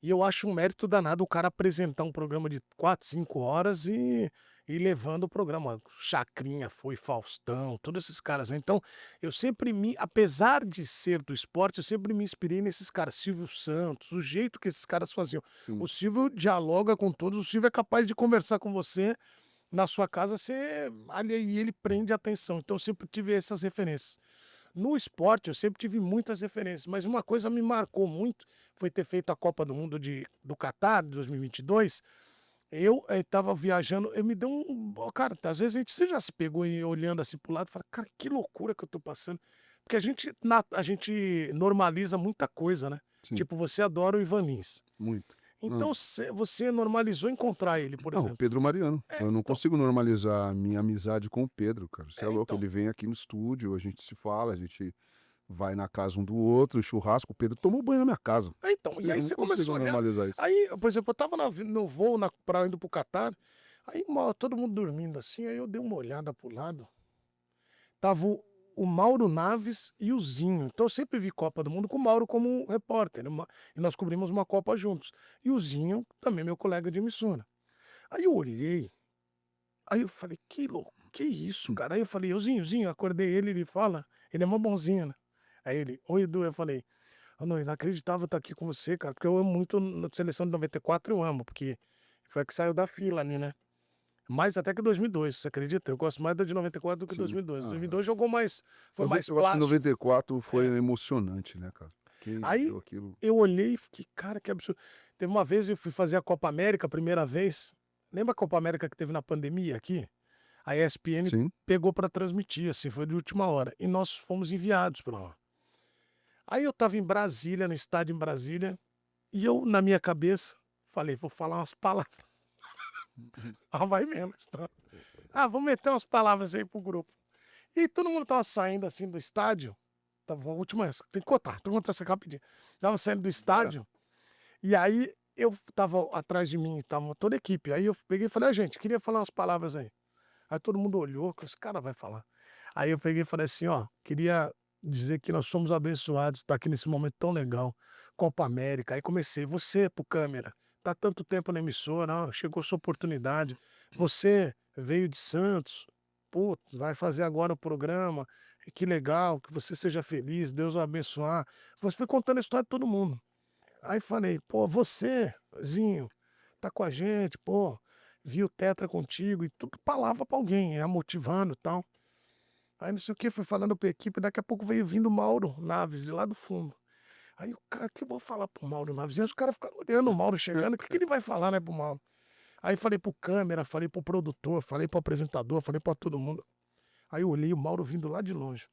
E eu acho um mérito danado o cara apresentar um programa de 4, 5 horas e levando o programa. Chacrinha foi, Faustão, todos esses caras, né? Então, eu sempre apesar de ser do esporte, eu sempre me inspirei nesses caras. Silvio Santos, o jeito que esses caras faziam. O Sim. Silvio dialoga com todos, o Silvio é capaz de conversar com você na sua casa, ali e ele prende a atenção. Então, eu sempre tive essas referências. No esporte, eu sempre tive muitas referências, mas uma coisa me marcou muito foi ter feito a Copa do Mundo do Catar de 2022. Eu estava viajando, eu me deu um. Cara, às vezes você já se pegou olhando assim pro lado e fala, cara, que loucura que eu tô passando. Porque a gente normaliza muita coisa, né? Sim, Tipo, você adora o Ivan Lins. muito. Hã. Então você normalizou encontrar ele, por Não, o exemplo. Pedro Mariano. Eu não Então, consigo normalizar a minha amizade com o Pedro, cara. Você é louco, então. ele vem aqui no estúdio, a gente se fala, a gente vai na casa um do outro, churrasco. O Pedro tomou banho na minha casa. Então, e Eu aí não você consigo começou a olhar. normalizar isso. Aí, por exemplo, eu tava no voo pra indo pro Catar, aí todo mundo dormindo assim, aí eu dei uma olhada pro lado, tava o Mauro Naves e o Zinho. Então eu sempre vi Copa do Mundo com o Mauro como repórter, e nós cobrimos uma Copa juntos. E o Zinho, também meu colega de emissora. Aí eu olhei, aí eu falei, que isso, Hum, cara? Aí eu falei, ô Zinho, Zinho, acordei ele, ele fala, ele é mó bonzinho, né? Aí ele, oi Edu, eu falei, "Ah, não, inacreditável estar aqui com você, cara, porque eu amo muito na seleção de 94, eu amo, porque foi a que saiu da fila ali, né? Mais até que 2002, você acredita? Eu gosto mais da de 94 do que sim. 2002. Ah, 2002 jogou mais, foi mais eu acho que plástico. 94 foi É. emocionante, né, cara? Quem Aí viveu aquilo. eu olhei e fiquei, cara, que absurdo. Teve uma vez eu fui fazer a Copa América, a primeira vez. Lembra a Copa América que teve na pandemia aqui? A ESPN Sim. pegou para transmitir, assim, foi de última hora. E nós fomos enviados para lá. Aí eu tava em Brasília, no estádio em Brasília, e eu, na minha cabeça, falei, vou falar umas palavras. Ah, vai mesmo, a história. Ah, vamos meter umas palavras aí pro grupo. E todo mundo tava saindo assim do estádio. Tava a última, tem que contar, tô contando essa rapidinho. Tava saindo do É. estádio, e aí eu tava atrás de mim, tava toda a equipe. Aí eu peguei e falei, ah, gente, queria falar umas palavras aí. Aí todo mundo olhou, que os caras vai falar. Aí eu peguei e falei assim, ó, queria dizer que nós somos abençoados, estar aqui nesse momento tão legal, Copa América. Aí comecei, você pro câmera, tá tanto tempo na emissora, ó, chegou sua oportunidade. Você veio de Santos, pô, vai fazer agora o programa, e que legal, que você seja feliz, Deus vai abençoar. Você foi contando a história de todo mundo. Aí falei, pô, você, Zinho, tá com a gente, pô, vi o Tetra contigo e tudo, palavra pra alguém, motivando e tal. Aí não sei o que, fui falando pra equipe, daqui a pouco veio vindo o Mauro Naves, de lá do fundo. Aí o cara, o que eu vou falar pro Mauro Naves? E aí os caras ficaram olhando o Mauro chegando, o que ele vai falar, né, pro Mauro? Aí falei pro câmera, falei pro produtor, falei pro apresentador, falei pra todo mundo. Aí eu olhei o Mauro vindo lá de longe.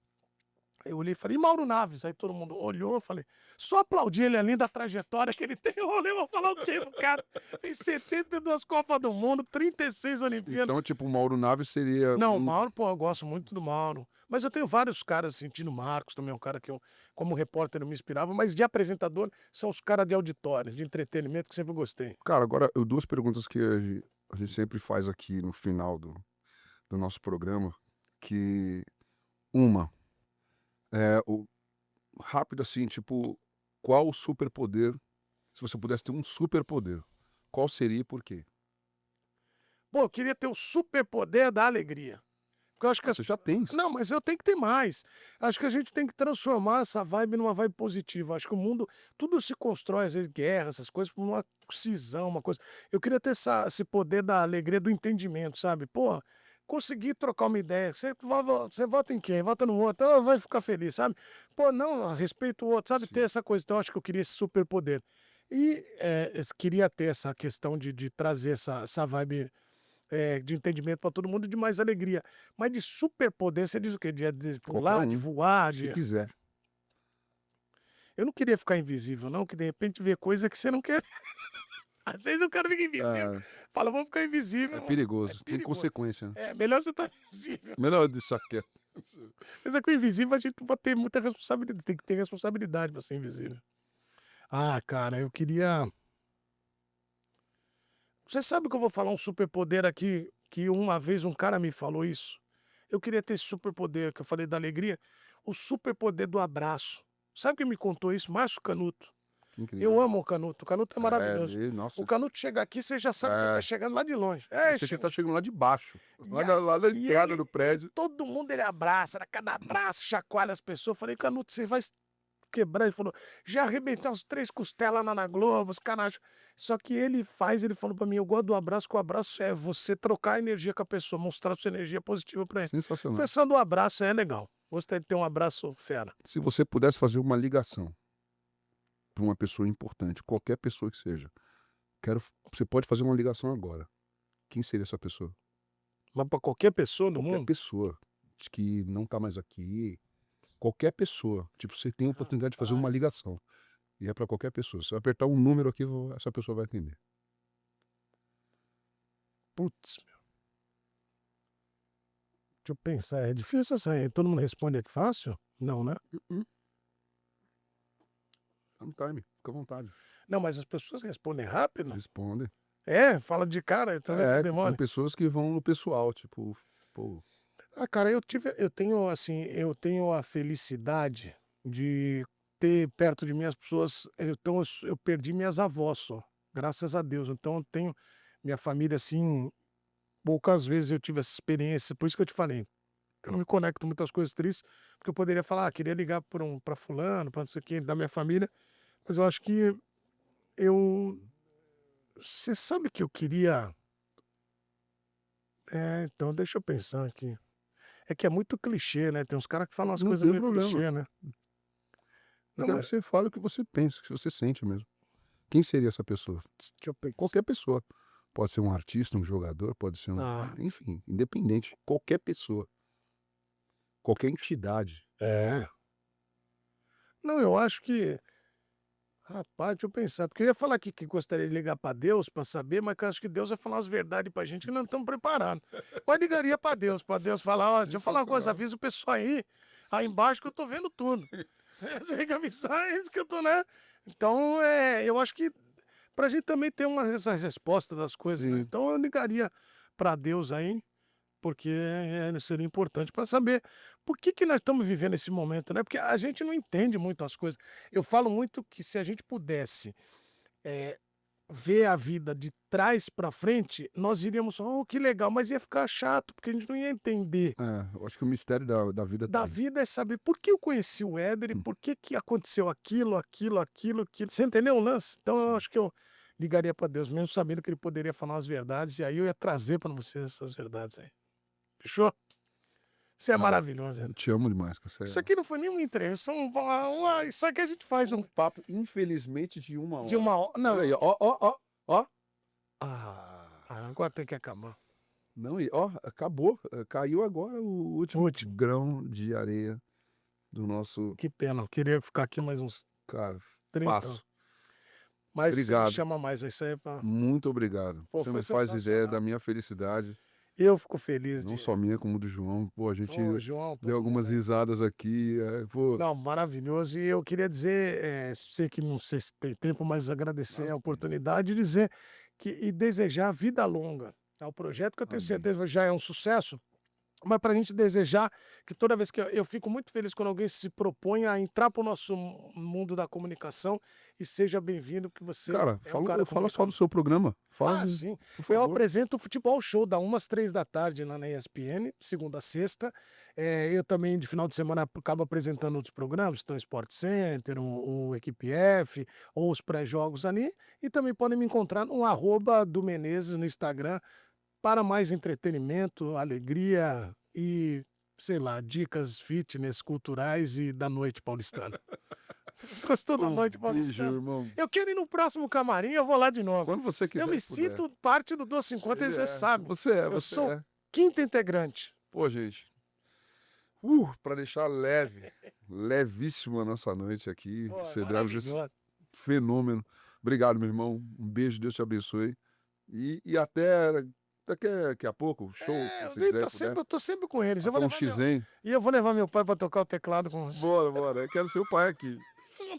Eu olhei e falei, e Mauro Naves? Aí todo mundo olhou, eu falei, só aplaudi ele além da trajetória que ele tem. Eu olhei, vou falar o quê do cara? Fez 72 Copas do Mundo, 36 Olimpíadas. Então, tipo, o Mauro Naves seria Não, o Mauro, pô, eu gosto muito do Mauro. Mas eu tenho vários caras, assim, Tino Marcos também é um cara que eu, como repórter, eu me inspirava, mas de apresentador são os caras de auditório, de entretenimento, que sempre gostei. Cara, agora, duas perguntas que a gente sempre faz aqui no final do nosso programa, que uma, o rápido assim, tipo, qual o superpoder, se você pudesse ter um superpoder, qual seria e por quê? Pô, eu queria ter o superpoder da alegria. Porque eu acho que Ah, as você já tem. não, mas eu tenho que ter mais. Acho que a gente tem que transformar essa vibe numa vibe positiva. Acho que o mundo, tudo se constrói, às vezes guerra, essas coisas, por uma cisão, uma coisa. Eu queria ter esse poder da alegria, do entendimento, sabe? Pô, conseguir trocar uma ideia. Você vota em quem? Vota no outro. Ah, vai ficar feliz, sabe? Pô, não, respeito o outro, sabe? Ter Sim. essa coisa. Então, acho que eu queria esse superpoder. E queria ter essa questão de trazer essa vibe de entendimento para todo mundo, de mais alegria. Mas de superpoder, você diz o quê? De Qualquer pular, de um, voar, se de... quiser. Eu não queria ficar invisível, não, que de repente vê coisa que você não quer. Às vezes o cara fica invisível. É, Fala, vamos ficar é invisível. É perigoso, tem perigoso. consequência, né? É, melhor você estar invisível. Melhor deixar quieto. Mas é que o invisível a gente vai ter muita responsabilidade. Tem que ter responsabilidade pra ser invisível. Ah, cara, eu queria. Você sabe que eu vou falar um superpoder aqui, que uma vez um cara me falou isso? Eu queria ter esse superpoder, que eu falei da alegria, o superpoder do abraço. Sabe quem me contou isso? Márcio Canuto. Que incrível. Eu amo o Canuto é maravilhoso. Nossa, O Canuto chega aqui, você já sabe que ele tá chegando lá de longe. você já tá chegando lá de baixo, E, lá na e entrada do prédio. todo mundo ele abraça, cada abraço chacoalha as pessoas. Eu falei, Canuto, você vai quebrar. Ele falou, já arrebentei uns 3 costelas lá na Globo, os caras acham. Só que ele falou pra mim, eu gosto do abraço, que o abraço é você trocar energia com a pessoa, mostrar sua energia positiva pra ele. Sensacional. Pensando no abraço é legal. Gostei de ter um abraço fera. Se você pudesse fazer uma ligação para uma pessoa importante, qualquer pessoa que seja, você pode fazer uma ligação agora. Quem seria essa pessoa? Mas pra qualquer pessoa do Qualquer mundo, pessoa de que não tá mais aqui, qualquer pessoa. Tipo, você tem a oportunidade de fazer uma Rapaz. ligação. E é para qualquer pessoa. Se eu apertar um número aqui, essa pessoa vai atender. putz, meu. Deixa eu pensar, é difícil essa aí. Todo mundo responde aqui fácil? Não, né? Dá um time, fica à vontade. Não, mas as pessoas respondem rápido? Responde. Fala de cara, então esse São demora. pessoas que vão no pessoal, tipo, pô, Ah, cara, eu tenho a felicidade de ter perto de mim as pessoas, então eu perdi minhas avós só, graças a Deus. Então eu tenho minha família assim, poucas vezes eu tive essa experiência, por isso que eu te falei. Eu não me conecto muito às coisas tristes, porque eu poderia falar, queria ligar para fulano, para não sei quem da minha família, mas eu acho que eu você sabe que eu queria então deixa eu pensar aqui. É que é muito clichê, né, tem uns caras que falam umas não coisas tem meio problema. clichê, né. Eu Não, quero mas que você fale o que você pensa, o que você sente mesmo. Quem seria essa pessoa? deixa eu pensar. Qualquer pessoa. Pode ser um artista, um jogador, pode ser Ah. enfim, independente. Qualquer pessoa. Qualquer entidade. É. Não, eu acho que rapaz, deixa eu pensar, porque eu ia falar aqui que gostaria de ligar para Deus para saber, mas que eu acho que Deus vai falar umas verdades pra gente que não estamos preparados. Mas ligaria para Deus falar: "Ó, deixa eu falar uma coisa, avisa o pessoal aí embaixo que eu tô vendo tudo". Tem que avisar eles que eu tô, né. Então, eu acho que pra gente também ter essa resposta das coisas, né. Sim. Então eu ligaria para Deus aí, porque seria importante para saber por que nós estamos vivendo esse momento, né, porque a gente não entende muito as coisas. Eu falo muito que se a gente pudesse, eh, ver a vida de trás para frente, nós iríamos: "Oh, que legal", mas ia ficar chato, porque a gente não ia entender. Eu acho que o mistério da vida tá Da aí. vida é saber por que eu conheci o Éder e por que aconteceu aquilo. Você entendeu o lance? Então eu Sim. acho que eu ligaria para Deus, mesmo sabendo que ele poderia falar as verdades, e aí eu ia trazer para você essas verdades aí. Fechou? Você é Cara, maravilhoso, eu te amo demais, cara. Você isso aqui não foi nenhuma entrevista, isso aqui a gente faz é um papo, infelizmente, de 1 de hora. uma hora. Não. Olha aí, ó. Agora tem que acabar. Não, e ó, acabou. Caiu agora o último Último. grão de areia do nosso... Que pena, eu queria ficar aqui mais uns Cara, 30 passo. anos. Mas você me Obrigado. chama mais, isso aí é pra... Muito obrigado. Pô, Você foi não faz ideia sensacional. da minha felicidade, Eu fico feliz não de... só minha, como do João. Pô, a gente Ô, João, deu todo algumas mundo aí. risadas aqui. Pô, Não, maravilhoso. E eu queria dizer, sei que não sei se tem tempo, mas agradecer a oportunidade e dizer que e desejar vida longa ao projeto, que eu tenho amém. certeza já é um sucesso. Mas para a gente desejar que toda vez que eu fico muito feliz quando alguém se propõe a entrar para o nosso mundo da comunicação e seja bem-vindo, que você Cara, é um cara fala só do comunicador. seu programa. Fala, Sim. por Eu favor. apresento o Futebol Show, da 13h lá na ESPN, segunda a sexta. Eu também, de final de semana, acabo apresentando outros programas, então Sport Center, o Equipe F, ou os pré-jogos ali. E também podem me encontrar no @do Menezes no Instagram, para mais entretenimento, alegria e, sei lá, dicas fitness, culturais e da noite paulistana. Gostou da Um noite beijo, paulistana? irmão. Eu quero ir no próximo camarim, eu vou lá de novo. Quando você quiser Eu me e puder. sinto parte do Doce Encontro, e você sabe. Eu Você sou é. quinto integrante. Pô, gente. Pra deixar levíssima a nossa noite aqui. Pô, Celebramos esse maravilhoso. fenômeno. Obrigado, meu irmão. Um beijo, Deus te abençoe. E até daqui a pouco, show, se você quiser, puder. Eu tô sempre com eles. Eu Até vou um levar meu, X100. e eu vou levar meu pai para tocar o teclado com você. Bora. Eu quero ser o pai aqui.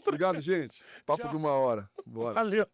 Obrigado, gente. Papo Tchau. de 1 hora. Bora. Valeu.